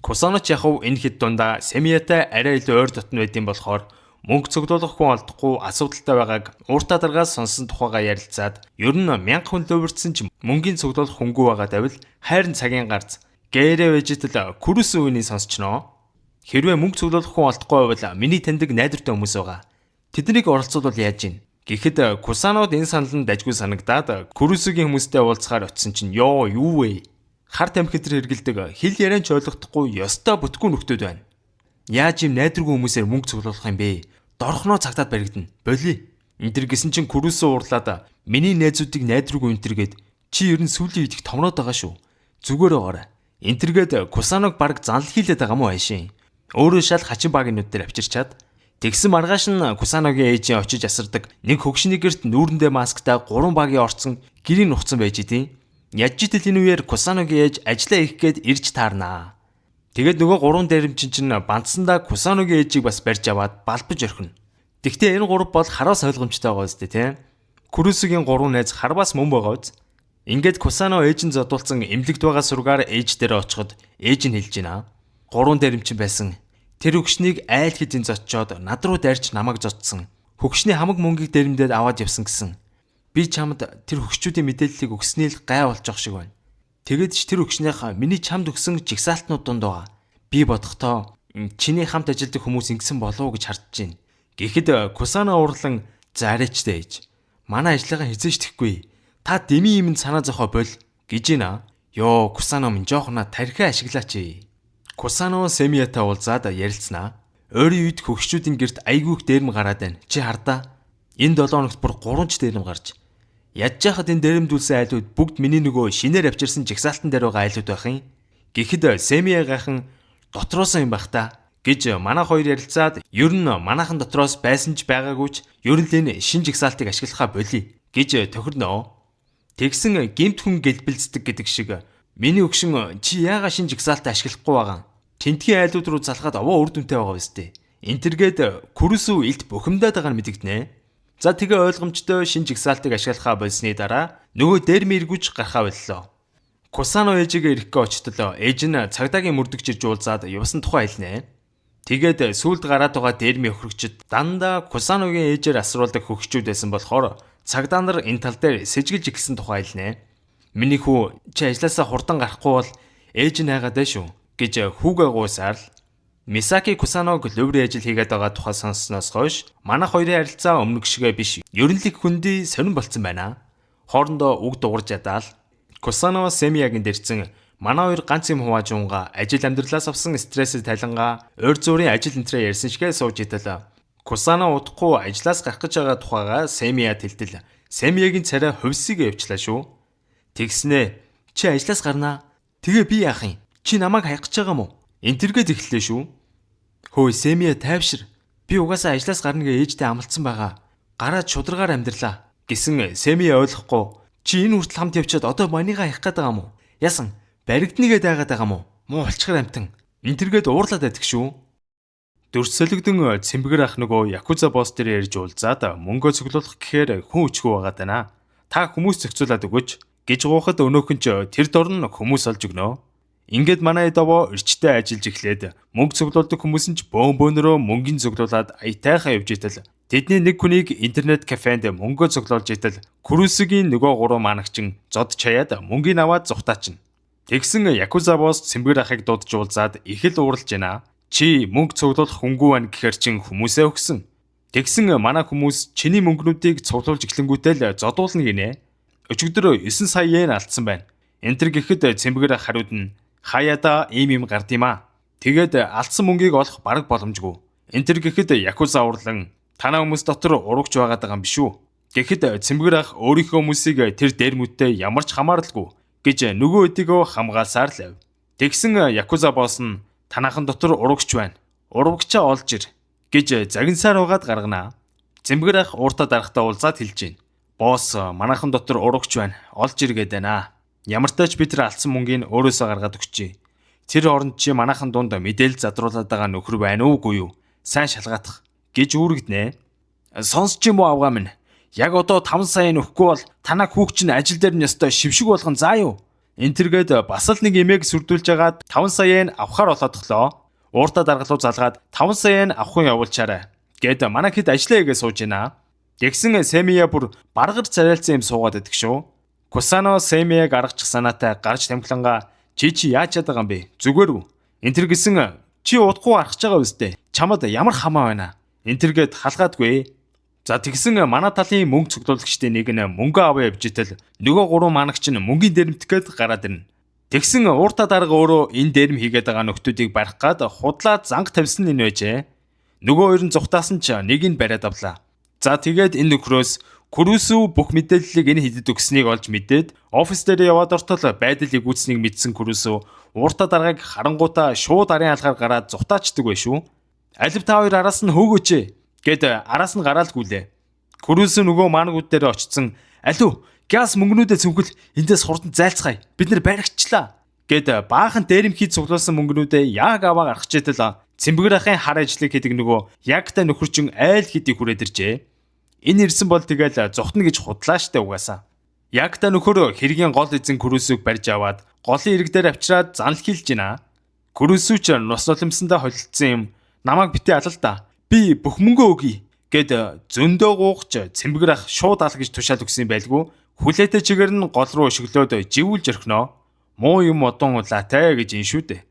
Кусаноч яхав энэ хэд дундаа Семиятай арай илүү ойр дотн байдсан болохоор мөнгө цуглуулах хүн олдохгүй асуудалтай байгааг ууртаа даргаас сонсон тухайга ярилцаад ер нь 1000 хүн лөвөрдсөн ч мөнгөний цуглуулах хөнгүү байгаа давил хайрын цагийн гарц гэрээ вежитал Курус үений сонсчноо. Хэрвээ мөнгө цуглуулах хүн олдохгүй байвал миний таньдаг найдвартай хүмүүс байгаа. Тэднийг оролцуулбал яаж ийн? Гэхэд Кусанод энэ санал нь дажгүй санагдаад Курусгийн хүмүүстэй уулзахаар очисон чинь ёо юу вэ? Хар тамхи төр хэргэлдэг хэл яриан ч ойлгохдохгүй ёстой бүтггүй нөхдүүд байна. Яаж юм найдваргүй хүмүүсээр мөнгө цуглуулах юм бэ? Дорхноо цагтаад баригдана. Боли. Эндэр гисэн чинь Курусөө уурлаад миний найзуудыг найдваргүй энтергээд чи ер нь сүүлийн үед их томроод байгаа шүү. Зүгээр байгаарай. Энтергээд Кусаног баг занл хийлээд байгаа мó хайшин. Өөрөө шал хачин багийнууд дээр авчирчаад тэгсэн маргааш нь Кусаногийн ээжийн очиж асардаг нэг хөгшний герт нүүрэндээ масктай 3 багийн орцсон гэрийн нухацсан байж идэв. Яжжитэл энэ үеэр Кусаногийн ээж ажиллаа их гээд ирж таарнаа. Тэгээд нөгөө 3 дээрэмчин чинь бандсандаа Кусаногийн ээжийг бас барьж аваад балбаж орхино. Тэгтээ энэ 3 бол хараас ойлгомжтой байгаа үстэй тийм. Курусгийн 3 найз харвас мөн байгаа үз. Ингээд Кусано ээж нь зодуулсан эмнэлэгт байгаа сургаар ээж дээр очиход ээж нь хэлж байна. 3 дээрэмчин байсан. Тэр хөгшнийг айл хэдийн зоччоод над руу дайрч намайг зодсон. Хөгшний хамаг мөнгийг дээрэмдээд аваад явсан гэсэн. Би чамд тэр хөгшчүүдийн мэдээллийг өгснээ л гай болж байгаа шиг байна. Тэгээд ч тэр хөгшнийхаа миний чамд өгсөн жигсаалтнууд донд байгаа. Би бодохдоо чиний хамт ажилладаг хүмүүс ингэсэн болов уу гэж хардж байна. Гэхэд Кусано уурлан за арайчтай ээж. Манай ажлынхаа хизээч тэхгүй. Та деми юмд санаа зовхоо бол гэж байна. Йоо Кусано минь жоохноо тархиа ашиглаач. Кусано Семиятай уулзаад ярилцсанаа. Ойрын үед хөгшчүүдийн герт айгүйх дээрэм гараад байна. Чи хардаа. Энэ 7 хоногт бүр 3 ч дээрэм гарч. Ядж яхад энэ дээрэмдүүлсэн айлууд бүгд миний нөгөө шинээр авчирсан жигсаалтан дээр байгаа айлууд байх юм. Гэхэд Семия гайхан дотроос юм байх та гэж манай хоёр ярилцаад ер нь манайхан дотроос байсан ч байгаагүй ч ер нь л энэ шин жигсаалтыг ашиглахаа болиё гэж тохирноо. Тэгсэн гэмт хүн гэлбэлцдэг гэдэг шиг миний өгшин чи яагаад шин жигсаалтаа ашиглахгүй байгаа? Тентгийн айлууд руу залгаад овоо үр дүнтэй байгаа биз дээ. Энтергээд Курусу илт бухимдаад байгаа нь мэдэгдэнэ. За тэгээ ойлгомжтой шин жигсаалтыг ашиглахаа болсны дараа нөгөө дээрми эргүүж гарахаа боллоо. Кусано ээжигээ ирэхгээ очтолоо. Ээж нь цагдаагийн мөрдөгч ирж уулзаад явсан тухай хэлнэ. Тэгээд сүулт гараад байгаа дээрми өхрөгчд дандаа Кусаногийн ээжээр асруулдаг хөгшчүүд байсан болохоор цагдаа нар энэ тал дээр сэжгэлж ихсэн тухай хэлнэ. Миний хүү чи ажилласаа хурдан гарахгүй бол ээж нь хайгаад байна шүү гэж хүүгээ гуйсаар л Мисаки Кусаног лөврийн ажил хийгээд байгаа тухай сонссноос хойш манай хоёрын харилцаа өмнөх шигээ биш. Ер нь л их хүндий сонирн болцсон байна. Хоорондоо үг дуурж ядаал Кусано Семиягийн дэрцэн манай хоёр ганц юм хуваажуунга ажил амьдралаас авсан стрессэд тайлангаа ойр зуурын ажил энтрээ ярьсан шигээ сууж идэл. Кусано удахгүй ажлаас гарах гэж байгаа тухайга Семия тэлтэл. Семиягийн царай хувьсыг явуулчлаа шүү. Тэгснэ чи ажлаас гарнаа. Тэгээ би яах юм? Чи намайг хаях гэж байгаа мó? Энтергээд эхэллээ шүү. Хөөе Семия тайвшир. Би угаасаа ажлаас гарна гэ ээжтэй амлцсан байгаа. Гараад шударгаар амьдралаа гэсэн Семия ойлгохгүй. Чи энэ хүртэл хамт явчаад одоо манийгаа хаях гээд байгаа мó? Ясан баригдныгээ дайгаад байгаа мó? Муу болчихор амтан. Энтергээд уурлаад байдаг шүү. Дөрсөлөгдөн цэмбгэр ах нөгөө Якуза босс дээр ярьж уулзаад мөнгөө цуглуулах гэхээр хүн өчгөө байгаа даа. Та хүмүүс зохицуулаад өгөөч гэж гоохот өнөөхөн ч тэр дорн хүмүүс олж өгнө. Ингээд манай эдовоо эрчтэй ажиллаж эхлээд мөнгө цуглуулдаг хүмүүс нь ч бөөнбөөнөрөө мөнгөний цуглуулад аятайхаа явж итэл тэдний нэг хүнийг интернет кафенд мөнгөө цуглуулж итэл Курусгийн нөгөө 3 манагчин зод чаяад мөнгөний аваад зүхтаачин. Тэгсэн Якуза босс цэмбэр ахыг дуудаж уулзаад их л ууралж байна. Чи мөнгө цуглуулах хөнгүү байна гэхэр чин хүмүүсээ өгсөн. Тэгсэн манай хүмүүс чиний мөнгнүүдийг цуглуулж эхлэнгүүтэл зодуулна гинэ. Өчигдөр 9 сая йен алдсан байна. Энтэр гэхэд цэмбэр ах хариуд нь хаяада ийм юм гардимаа. Тэгээд алдсан мөнгийг олох бараг боломжгүй. Энтэр гэхэд якуза урлан танаа хүмүүс дотор урагч байгаад байгаа юм биш үү? Гэхэд цэмбэр ах өөрийнхөө хүмүүсийг тэр дээрмүүдтэй ямар ч хамааралгүй гэж нөгөө өдийгөө хамгаалсаар л байв. Тэгсэн якуза босс нь танаахан дотор урагч байна. Урагчаа олж ир гэж загинсаар угаад гаргана. Цэмбэр ах ууртаа дарахтаа уулзаад хэлж гин. Босс манайхан дотор урагч байна. Олж ир гээд байна. Ямартайч би тэр алдсан мөнгийг өөрөөсөө гаргаад өгчээ. Тэр оронд чи манайхан дунд мэдээлэл задруулаад байгаа нөхөр байна уугүй юу? Сайн шалгаадах гэж үүрэгднэ. Сонсч юм уу авгаа минь? Яг одоо 5 сая нөхгүй бол танаа хүүхч нь ажил дээр нь ёстой шившиг болгон заа юу? Энтергээд бас л нэг эмээг сүрдүүлж агаад 5 саяыг авахар болоодглоо. Ууртаа даргалуу залгаад 5 саяыг авахын явуулчаарай. Гэд манай хэд ажиллаагээ сууж байна. Тэгсэн Сэмия бүр баргар царайлцсан юм суугаад байдаг шүү. Кусано Сэмияг аргачих санаатай гарч тамхилангаа чи яаж чаддаг юм бэ? Зүгээр үү? Энтэр гисэн чи удахгүй арах гэж байгаа үстэй. Чамд ямар хамаа байна? Энтергээд халгаадгүй. За тэгсэн манай талын мөнгө цуглуулагчдын нэг нь мөнгө аваа явж итэл нөгөө гурван манагч нь мөнгөний дэрэмтгээд гараад ирнэ. Тэгсэн ууртаа дарга өөрөө энэ дээрэм хийгээд байгаа нөхдүүдийг барих гад худлаа занг тавьсан энэ байжээ. Нөгөө хоёр нь зүхтаасан ч нэг нь бариад авлаа. За тэгээд энэ нөхрөөс Курусу бүх мэдээллийг энэ хидэд өгснийг олж мэдээд офис дээр яваад ортол байдлыг үүснийг мэдсэн Курусу ууртаа даргааг харангуйтаа шууд арын алгаар гараад зүхтаачдаг бай шүү. Алив та хоёр араас нь хөөгөөч гэд араас нь гараал гүйлээ. Курусу нөгөө маанагууд дээр очсон алив газ мөнгнүүдээ цүнхэл эндээс хурдан зайлцгаая. Бид нэр баригчлаа гэд баахан дээрэмхий цуглуулсан мөнгнүүдээ яг аваа гаргаж итэл цэмбэр ахын хар ажлыг хийдэг нөгөө ягтай нөхөрчин айл хэдий хүрээд иржээ. Энэ ирсэн бол тэгэл зүхтна гэж худлаа штэ угаасаа. Ягта нөхөр хэргийн гол эзэн Курусуг барьж аваад голын ирэг дээр авчираад занл хийлж гинэ. Курусу ч нус нулимсандаа холилдсон юм. Намайг битээ алал та. Би бүх мөнгөө өгье гэд зөндөө гуугч цэмбэр ах шууд ал гэж тушаал өгсөн байлгүй. Хүлээтэй чигээр нь гол руу өшөглөөд живүүлж орхиноо. Муу юм одон улаатай гэж ин шүү дээ.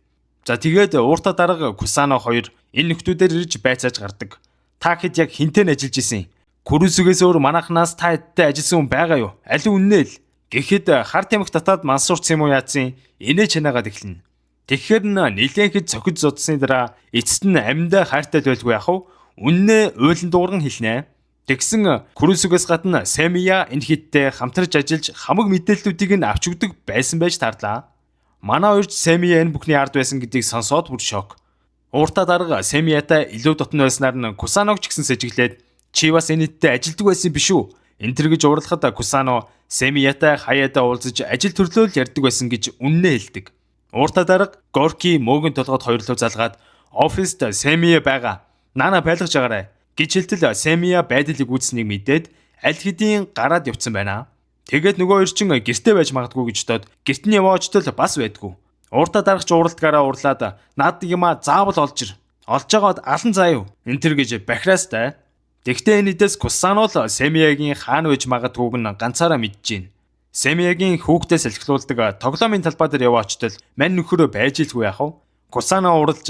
За тэгээд ууртаа дарга Кусано хоёр энэ нөхдүүдээр ирж байцааж гардаг. Та хэд яг хинтэн ажиллаж исэн? Курусугээс өөр манахнаас та хэдтэй ажилласан хүн байгаа юу? Аль үннээ л гэхэд хар тамхи татаад мансуурц юм уу яатсан? Инээ чанаагаад эхэлнэ. Тэгэхээр нилээн хэд цохиж зодсны дараа эцэст нь амьдаа хайртай байлгүй яах вэ? Үннээ уйлан дуурган хэлнэ. Тэгсэн Курусугээс гадна Сэмия энэ хиттэй хамтарч ажиллаж хамаг мэдээллүүдийг нь авч өгдөг байсан байж тарлаа. Манай хоёрч Сэмия энэ бүхний ард байсан гэдгийг сонсоод бүр шок. Ууртаа дарга Сэмиятай илүү дотн байснаар нь Кусаног ч гэсэн сэжиглээд чи бас энэттэй ажилдаг байсан биш үү? Энтэр гэж уурлахад Кусано Сэмиятай хаяада уулзаж ажил төрлөөл ярьдаг байсан гэж үннээ хэлдэг. Ууртаа дарга Горки мөөгийн толгойд хоёрлоо залгаад оффист Сэмия байгаа. Наана байлгаж агаарай гэж хэлтэл Сэмия байдлыг үүснэг мэдээд аль хэдийн гараад явцсан байна. Тэгээд нөгөө хоёр чин гэртээ байж магадгүй гэж бодоод гэрт нь яваачтал бас байдгүй. Ууртаа даргач ууралдгаараа уурлаад наад юма заавал олж ир. Олж агаад алан заа юу? Энтэр гэж бахираастай. Тэгтээ энэ дэс Кусано л Сэмиягийн хаан байж магадгүйг нь ганцаараа мэдэж байна. Сэмиягийн хүүхдээ салхилуулдаг тоглоомын талбай дээр яваачтал мань нөхөрөө байж илгүй яах вэ? Кусано ууралж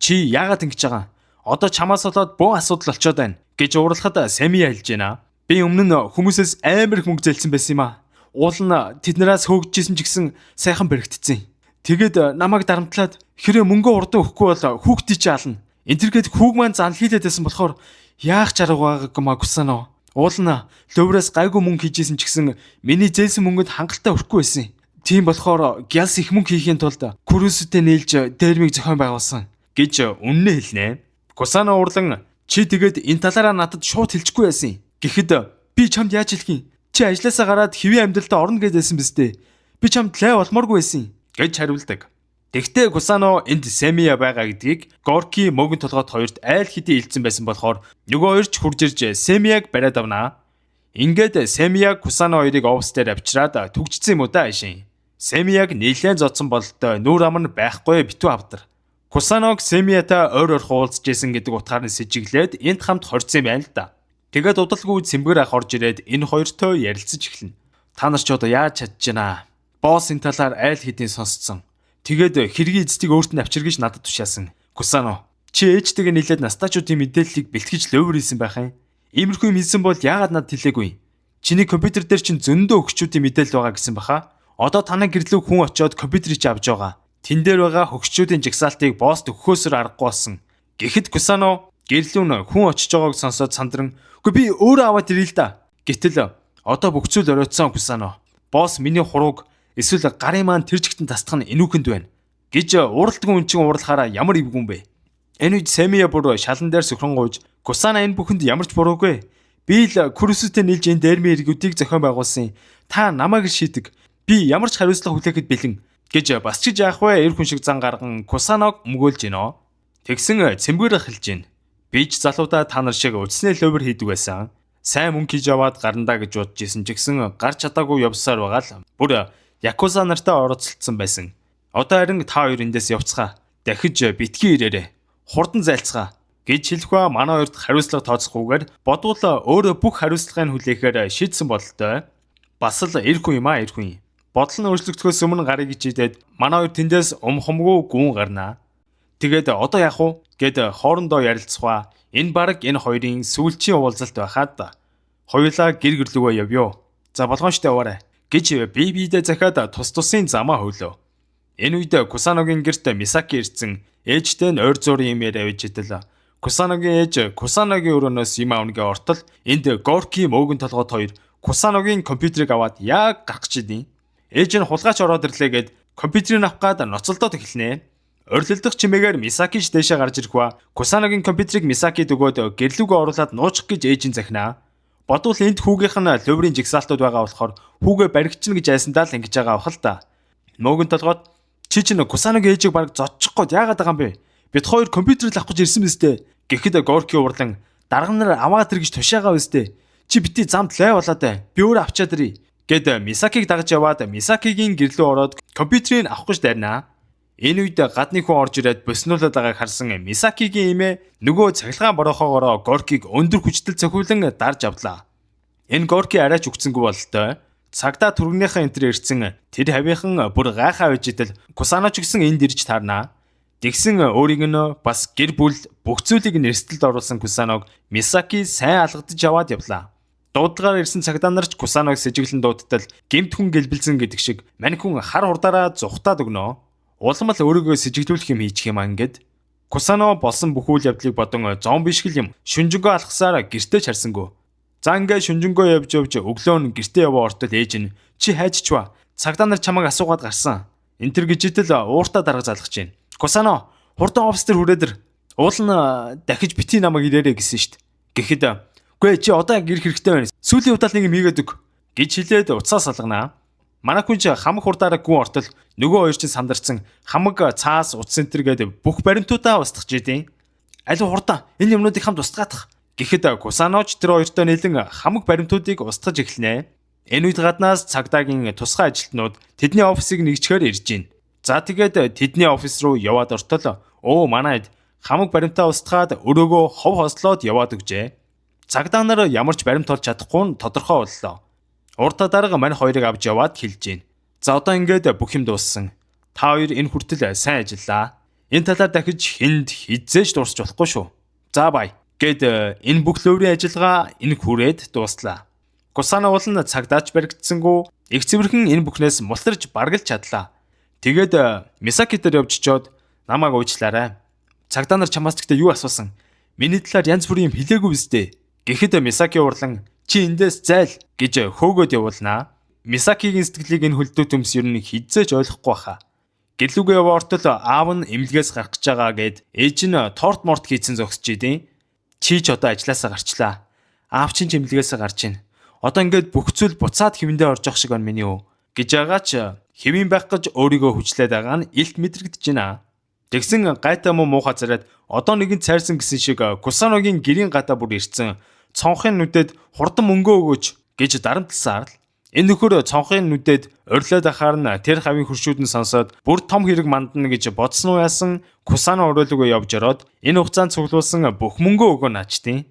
чи яагаад ингэж байгаа? Одоо чамаас болоод бөө асуудал болчиход байна гэж уурлахад Сэмия хэлж байна. Би өмнө нь хүмүүсээс амар их мөнгө зээлсэн байсан юм аа. Уул нь тэднээс хөөгжижсэн ч гэсэн сайхан бэрэгдсэн. Тэгээд намайг дарамтлаад хэрэг мөнгө урдан өгөхгүй бол хүүхдээ чи ална. Энтергээд хүүг маань зан хийлээд байсан болохоор яах ч арга байгаагүй маа Кусано. Уул нь лөврөөс гайгүй мөнгө хийжсэн ч гэсэн миний зээлсэн мөнгөд хангалттай өрөхгүй байсан. Тийм болохоор гялс их мөнгө хийхийн тулд Курусутэй нийлж дээрмийг зохион байгуулсан гэж үннээ хэлнэ. Кусано урлан чи тэгээд энэ талаараа надад шууд хэлчихгүй байсан. Гэхэд би чамд яаж хэлэх юм? Чи ажилласаа гараад хэвийн амьдралтаа орно гэдээсэн биз дээ. Би чамд лай болмооргүй байсан гэж хариулдаг. Тэгтээ Кусано энд Сэмия байгаа гэдгийг Горки мөгийн толгойд хоёрт айл хэдий хэлсэн байсан болохоор нөгөө хоёр ч хурж ирж Сэмияг бариад авнаа. Ингээд Сэмия Кусано хоёрыг офс дээр авчираад түгжсэн юм уу да ашин. Сэмияг нэлээд зодсон бололтой нүүр ам нь байхгүй битүү авдар. Кусаног Сэмиятай ойр уулзж исэн гэдэг утгаар нь сэжиглээд энд хамт хорцсон юм байна л да. Тэгээд удалгүй цэмбэр ах орж ирээд энэ хоёртой ярилцаж эхэлнэ. Та нар ч одоо яаж чадж байна? Босс энэ талаар айл хэдийн сонсцсон. Тэгээд хэргийн эцдийг өөрт нь авчир гэж надад тушаасан. Кусано, чи ээжтэйгээ нийлээд настаачуудын мэдээллийг бэлтгэж лөвөр хийсэн байх юм. Иймэрхүү юм хийсэн бол яагаад надад хэлээгүй? Чиний компьютер дээр чинь зөндөө өгчүүдийн мэдээлэл байгаа гэсэн баха. Одоо танай гэрлүү хүн очиод компьютерыг чи авч байгаа. Тэн дээр байгаа хөгшчүүдийн жагсаалтыг босс өгөхөөсөр аргагүй болсон. Гэхэд Кусано гэрлүүн хүн очиж байгааг сонсоод сандран "Үгүй би өөрөө аваад ирээ л да." Гэтэл одоо бүх зүйл оройтсон Кусано. "Босс миний хурууг эсвэл гарын маань тэр жигтэн тасдах нь энүүхэнд байна" гэж уралдгүй хүн чинь уралхаараа ямар ивгүн бэ. Энэ үед Сэмия бүр шалан дээр сөхрөн гуйж "Кусано энэ бүхэнд ямар ч буруугүй. Би л Курусүтэй нийлж энэ дерми иргүүдийг зохион байгуулсан. Та намайг шийдэг. Би ямар ч хариуцлага хүлээхэд бэлэн" гэж бас ч яах вэ эр хүн шиг зан гарган Кусаног өмгөөлж гинөө. Тэгсэн цэмбэр хэлж гин. Би ч залуудаа та нар шиг үлснээ лөвөр хийдэг байсан. Сайн мөнгө хийж аваад гарандаа гэж бодож исэн ч гэсэн гарч чадаагүй явсаар байгаа л бүр якуза нартай оролцолцсон байсан. Одоо харин та хоёр эндээс явцгаа. Дахиж битгий ирээрэй. Хурдан зайлцгаа гэж хэлэх ба манай хоёрт хариуцлага тооцохгүйгээр бодвол өөрөө бүх хариуцлагыг хүлээхээр шийдсэн бололтой. Бас л эр хүн юм аа эр хүн. Бодол нь өөрчлөгдөхөөс өмнө гарыг ичээдээд манай хоёр тэндээс умхамгүй гүн гарнаа. Тэгээд одоо яах вэ гэд хоорондоо ярилцгаа. Энэ баг энэ хоёрын сүүлчийн уулзалт байхад хоёулаа гэр гэрлүүгөө явъё. За болгоон штэ яваарай гэж бибидээ захиад тус тусын замаа хөвлөө. Энэ үед Кусаногийн гэрт Мисаки ирсэн. Ээжтэй нь ойр зуурын юм яриа байж идэл. Кусаногийн ээж Кусаногийн өрөөнөөс юм аавныгаа ортол энд Горки мөөгөн толгойд хоёр Кусаногийн компьютерыг аваад яг гарах гэж идэв. Ээж нь хулгайч ороод ирлээ гэд компьютерыг авах гад ноцолдоод эхэлнэ. Орилдох чимээгээр Мисаки ч дэшээ гарч ирэх ба Кусаногийн компьютерыг Мисакид өгөөд гэрлүүгөө оруулаад нуучих гэж ээж нь захинаа. Бодвол энд хүүгийнх нь лөврийн жигсаалтууд байгаа болохоор хүүгээ баригчна гэж айсандаа л ингэж байгаа авах л та. Мөөгөн толгойд чи чинь Кусаногийн ээжийг баг зодчих гээд яагаад байгаа юм бэ? Бид хоёр компьютерыг авах гэж ирсэн мэт. Гэхэд Горки урлан дарга нар аваад ир гэж тушаагаа үстэй. Чи бити замд лай болоод би өөрөө авчаад ирье гэд Мисакиг дагж яваад Мисакигийн гэрлөө ороод компьютерыг авах гэж дайрнаа. Энэ үед гадны хүн орж ирээд боснуулаад байгааг харсан Мисакигийн эмээ нөгөө цахилгаан борохоогоор Горкиг өндөр хүчтэй цохиулан дарж авлаа. Энэ Горки арайч үгцэнгүй бололтой. Цагдаа түргнийхэн энтер ирсэн тэр хавийнхан бүр гайхаа байж идэл Кусано ч гэсэн энд ирж таарнаа. Тэгсэн өөрийг нь бас гэр бүл бүх зүйлийг нэрсэлд оруулсан Кусаног Мисаки сайн алгадж аваад явлаа. Дуудлагаар ирсэн цагдаа нар ч Кусаног сэжиглэн дуудтал гэмт хүн гэлбэлзэн гэдэг шиг мань хүн хар хурдаараа зүхтаад өгнө. Улам л өөрийгөө сэжиглүүлэх юм хийчих юм аа ингээд. Кусано болсон бүх үйл явдлыг бодон зомби шиг юм шүнжэнгөө алхасаар гэртээ чарсангүй. За ингээ шүнжэнгөө явж өглөө нь гэртээ яваа ортол ээж нь чи хайж чва. Цагдаа нар чамайг асуугаад гарсан. Энтэр гэж итэл ууртаа дарга залгаж байна. Кусано хурдан офс дээр хүрээдэр. Уул нь дахиж бити намайг ирээрэй гэсэн штт. Гэхэд үгүй чи одоо яг ирэх хэрэгтэй байна. Сүүлийн удаал нэг юм хийгээд өг гэж хэлээд уцаа салганаа. Манай хүн чи хамаг хурдаараа гүн ортол нөгөө хоёр чинь сандарсан хамаг цаас утас энтер гэдэг бүх баримтуудаа устгах жидیں۔ Аль хурдан энэ юмнуудыг хамт устгаадах. Гэхэд Кусаноч тэр хоёртой нийлэн хамаг баримтуудыг устгаж эхэлнэ. Энэ үед гаднаас цагдаагийн тусгай ажилтнууд тэдний офисыг нэгчгээр ирж гин. За тэгээд тэдний офис руу яваад ортол манайд хамаг баримтаа устгаад өрөөгөө хов хослоод яваад өгжээ. Цагдаа нар ямар ч баримт олж чадахгүй нь тодорхой боллоо. Урдаа дарга мань хоёрыг авч яваад хэлж гин. За одоо ингээд бүх юм дууссан. Та хоёр энэ хүртэл сайн ажиллаа. Энэ талаар дахиж хүнд хизээж дуусч болохгүй шүү. За бай. Гэд энэ бүх лөврийн ажиллагаа энэ хүрээд дууслаа. Кусано болон цагдаач баригдсангүй их цэвэрхэн энэ бүхнээс мултарч баргалж чадлаа. Тэгээд Мисаки дээр явж чод намайг уучлаарай. Цагдаа нар чамаас гэхдээ юу асуусан? Миний талаар янз бүрийн юм хэлээгүй биз дээ. Гэхэд Мисаки урлан чи эндээс зайл гэж хөөгөөд явуулнаа. Мисакигийн сэтгэлийг энэ хөлдөө төмс ер нь хизээж ойлгохгүй баха. Гэрлүүгээ яваа ортол аав нь эмнэлгээс гарах гэж байгаа гэд ээж нь торт морт хийцэн зогсож идэв. Чи ч одоо ажилласаа гарчлаа. Аав чинь эмнэлгээс гарч ийн. Одоо ингээд бүх зүйл буцаад хэвэндээ орж явах шиг байна миний өө гэж байгаа ч хэвэн байх гэж өөрийгөө хүчлээд байгаа нь илт мэдрэгдэж байна. Тэгсэн гайтай муухай зараад одоо нэгэн цайрсан гэсэн шиг Кусаногийн гэрийн гадаа бүр ирсэн. Цонхын нүдэд хурдан мөнгөө өгөөч гэж дарамтласаар л энэ нөхөр цонхын нүдэд орилоод ахаар нь тэр хавийн хуршүүд нь сонсоод бүр том хэрэг мандна гэж бодсон уу яасан Кусано өрөөлөгөө явж ороод энэ хугацаанд цуглуулсан бүх мөнгөө өгөө наачтیں۔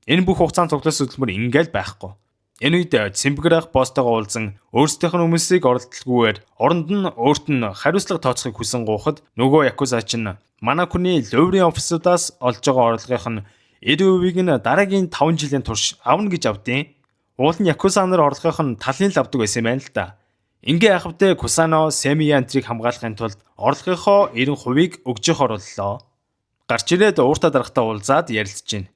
Энэ бүх хугацаанд цуглуулсан хөдөлмөр ингээл байхгүй. Энэ үед цэмбгэрах босстойгоо уулзан өөрсдийнх нь хүмүүсийг оролдолгүйгээр оронд нь өөрт нь хариуцлага тооцохыг хүсэн гуйхад нөгөө якузач нь манай хүний лөврийн офисудаас олж байгаа орлогынх нь 90%-ийг нь дараагийн 5 жилийн турш авна гэж авдیں۔ Уул нь якуза нар орлогынх нь талын л авдаг байсан юм байна л да. Ингээ яхавдээ Кусано Семиянтрийг хамгаалахын тулд орлогынхоо 90%-ийг өгжөхөр боллоо. Гарч ирээд ууртаа дарахтаа уулзаад ярилцж байна.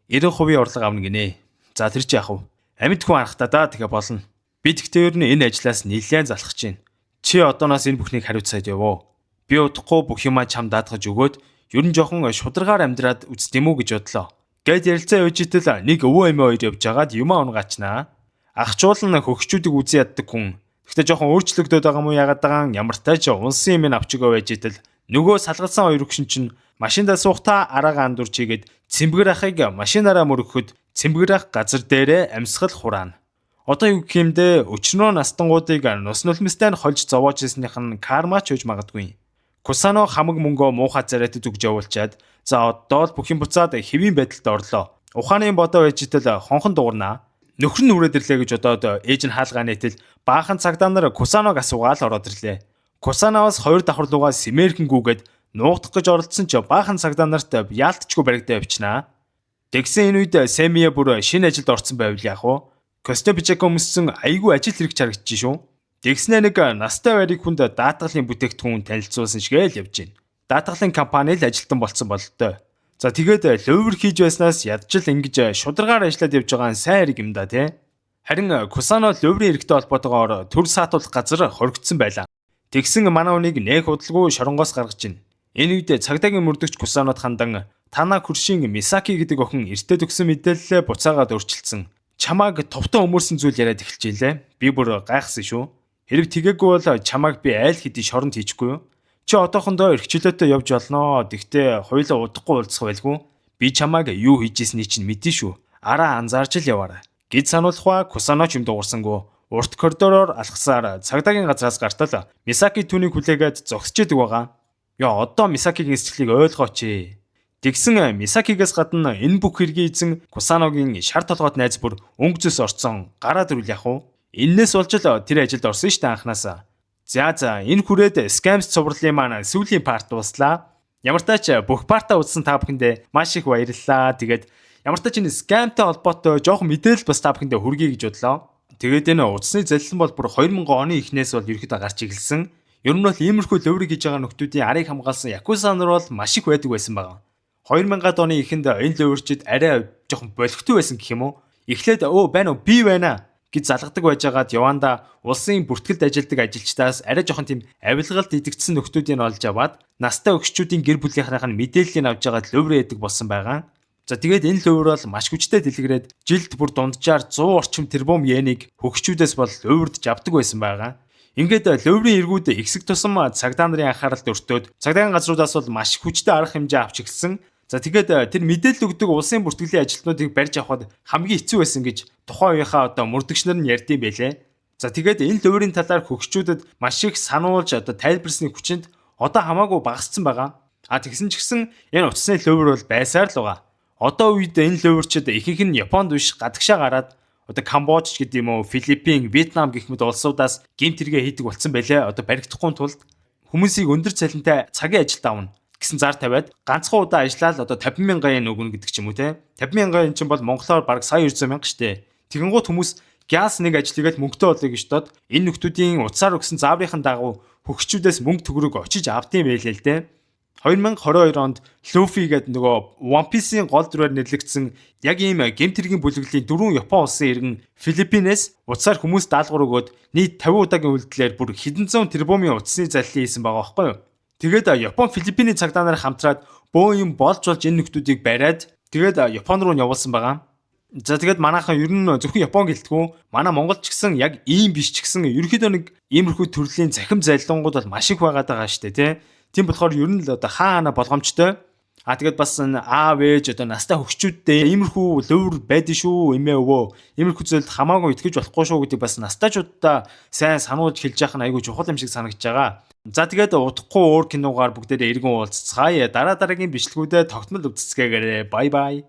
90% орлого авна гинэ. За тэр чи яах вэ? Амьд хүн арахтаа да тэгээ болно. Би тэгтээ ер нь энэ ажлаас нэлээд залхаж байна. Чи одооноос энэ бүхнийг хариуцаад яваа. Би удахгүй бүх юмаа чам даатгаж өгөөд ер нь жоохон шударгаар амьдраад үздэм үү гэж бодлоо. Гэт ярилцаа явж итэл нэг өвөө эмээ хоёр явж байгаад юмаа унгачнаа. Ахчуул нь хөгчүүдийг үзий яддаг хүн. Гэхдээ жоохон өөрчлөгдөд байгаа юм уу яагаад байгаа ямар тач унсан юм авч өгөө байж итэл нөгөө салгалсан хоёр өгшин чинь машиндаа суухтаа араагаа андуурч игээд цэмбгэр ахыг машинаараа мөрөгөхөд цэмбгэр ах газар дээрээ амьсгал хураана. Одоо юу гэх юм бэ? Өчнөө настангуудыг нус нулимстай нь хольж зовоож ирснийх нь кармач гэж магадгүй. Кусано хамаг мөнгөө муухай царайд өгж явуулчаад за одоо л бүх юм буцаад хэвийн байдалд орлоо. Ухааны бодоо байж итэл хонхон дуурнаа. Нөхөр нь үрээд ирлээ гэж одоод ээж нь хаалгаа нээтэл баахан цагдаа нар Кусаног асуугаал ороод ирлээ. Кусаноос хоёр давхар лугаа симэрхэнгүүгээд нуугдах гэж оролдсон ч баахан цагдаа нарт яалтчгүй баригдаа явчихнаа. Тэгсэн энэ үед Семия бүр шинэ ажилд орсон байвал яах вэ? Костюм бичээгүй өмссөн айгүй ажил хэрэг чарагдчих шүү. Тэгснэ нэг настай байрыг хүнд даатгалын бүтээгдэхүүн танилцуулсан шигээл явж байна. Даатгалын компанид ажилтан болсон бололтой. За тэгээд ловер хийж байснаас ядчил ингэж шударгаар ажиллаад явж байгаа нь сайн хэрэг юм да тий. Харин Кусано ловрийн хэрэгтэй холбоотойгоор төр саатуулах газар хоригдсон байлаа. Тэгсэн манай хүнийг нэг худалгүй шоронгоос гаргаж байна. Энэ үед цагдаагийн мөрдөгч Кусанод хандан Тана Күршийн Мисаки гэдэг охин эртээ төгсөн мэдээлэлээ буцаагаад өөрчилсөн. Чамааг товтон өмөрсөн зүйл яриад эхэлчихлээ. Би бүр гайхсан шүү. Хэрэг тэгээгүй бол чамааг би айл хэдий шоронд хийчихгүй юу? Чи одоохондоо эрхчлөөтэй явж олноо. Тэгтээ хоёулаа удахгүй уулзах байлгүй. Би чамааг юу хийжсэний чинь мэдэн шүү. Араа анзаарч л яваарай. Гэд сануулхва Кусано ч юм дуурсангүй. Урт коридороор алхасаар цагдаагийн газраас гартал Мисаки түүнийг хүлээгээд зогсож идэг байгаа. Яа одоо Мисакигийн сэтгэлийг ойлгооч ээ. Тэгсэн Мисакигээс гадна энэ бүх хэргийг эзэн Кусаногийн шар толгойд найз бүр өнгөцөөс орцсон гараад ирвэл яах вэ? Иннээс болж л тэр ажилд орсон шүү дээ анханасаа. За энэ хүрээд Scams цувралын маань сүүлийн парт дуслаа. Ямар тач бүх партаа үзсэн та бүхэндээ маш их баярлалаа. Тэгээд ямар тач энэ Scamтай холбоотой жоохон мэдээлэл бас та бүхэндээ хүргэе гэж бодлоо. Тэгээд энэ утасны залилан бол бүр 2000 оны эхнээс бол ерөөдөө гарч игэлсэн. Ер нь бол иймэрхүү лөврийг хийж байгаа нөхдүүдийн арыг хамгаалсан Якуза нар бол маш их байдаг байсан байна. 2000-ад оны эхэнд энэ лөвөрчид арай жоохон болохтой байсан гэх юм уу? Эхлээд байна уу? Би байна гэж залгадаг байжгаад яванда улсын бүртгэлд ажилладаг ажилчдаас арай жоохон тийм авилгалд идэгдсэн нөхдүүдийг олж аваад настай өгчүүдийн гэр бүлийнхнийх нь мэдээллийг авж агаад лөврөө яадаг болсон байгаа. За тэгээд энэ лөвөр бол маш хүчтэй дэлгэрээд жилд бүр дунджаар 100 орчим тэрбум йенийг хөгчүүдээс бол лөвөрдөж авдаг байсан байгаа. Ингээд лөврийн эргүүд ихсэг тусам цагдаа нарын анхааралд өртөөд цагдаагийн газруудаас бол маш хүчтэй арга хэмжээ авч эхэлсэн. За тэгээд тэр мэдээлэл өгдөг улсын бүртгэлийн ажилтнуудыг барьж авахд хамгийн хэцүү байсан гэж тухайн үеийнхаа одоо мөрдөгчнөр нь ярьдсан байлээ. За тэгээд энэ лөврийн талаар хөгчүүдэд маш их сануулж одоо тайлбарсны хүчинд одоо хамаагүй багассан байгаа. Тэгсэн ч гэсэн энэ утасны лөвөр бол байсаар л байгаа. Одоо үед энэ лөвөрчид ихэнх нь Японд биш гадагшаа гараад одоо Камбож гэдэг юм уу, Филиппин, Вьетнам гэх мэт улсуудаас гэмт хэрэг хийдэг болсон байлээ. Одоо баригдахгүй тулд хүмүүсийг өндөр цалинтай цагийн ажилд авна гэсэн зар тавиад ганцхан удаа ажиллаад одоо 50,000 yen өгнө гэдэг ч юм уу те. 50,000 yen чинь бол монголоор бараг сая 200,000 штэ. Тэгэнгუთ хүмүүс гяс нэг ажлыгээд мөнгөтэй болъё гэж дод энэ нөхдүүдийн утсаар өгсөн зааврын дагуу хөгчүүдээс мөнгө төгрөг очиж авдсан байлээ л те. 2022 онд Luffy гэдэг нөгөө One Piece-ийн гол дүрээр нэрлэгдсэн яг ийм гэмт хэргийн бүлэглэлийн 4 Япон улсын иргэн Филиппинээс утсаар хүмүүс даалгавар өгөөд нийт 50 удаагийн үйлдэлээр бүр хэдэн зуун тэрбумын утасны залилан хийсэн байгаа байхгүй юу? Тэгээд Япон Филиппиний цагдаа нар хамтраад бөө юм болж энэ нөхдүүдийг бариад тэгээд Япон руу явуулсан байгаа. За тэгээд манайхан ер нь зөвхөн Япон гэлтгүү манай Монголд ч гэсэн яг ийм биш ч гэсэн ерөнхийдөө нэг иймэрхүү төрлийн захим залилангууд бол маш их байгаад байгаа шүү дээ тий. Тийм болохоор ер нь л одоо хаана болгоомжтой. Тэгээд бас аав ээж одоо настай хөгчүүдтэй иймэрхүү лөвөр байдэн шүү эмээ өвөө. Иймэрхүү зүйлд хамаагүй итгэж болохгүй шүү гэдэг бас настайчуудаа сайн сануулж хэлж яах нь айгүй чухал юм шиг санагдаж байгаа. За тэгээд удахгүй өөр киногаар бүгдээрээ иргэн уулзцгаая. Дараагийн бичлэгүүдэд тогтмол үзцгээгээрэй. Бай бай.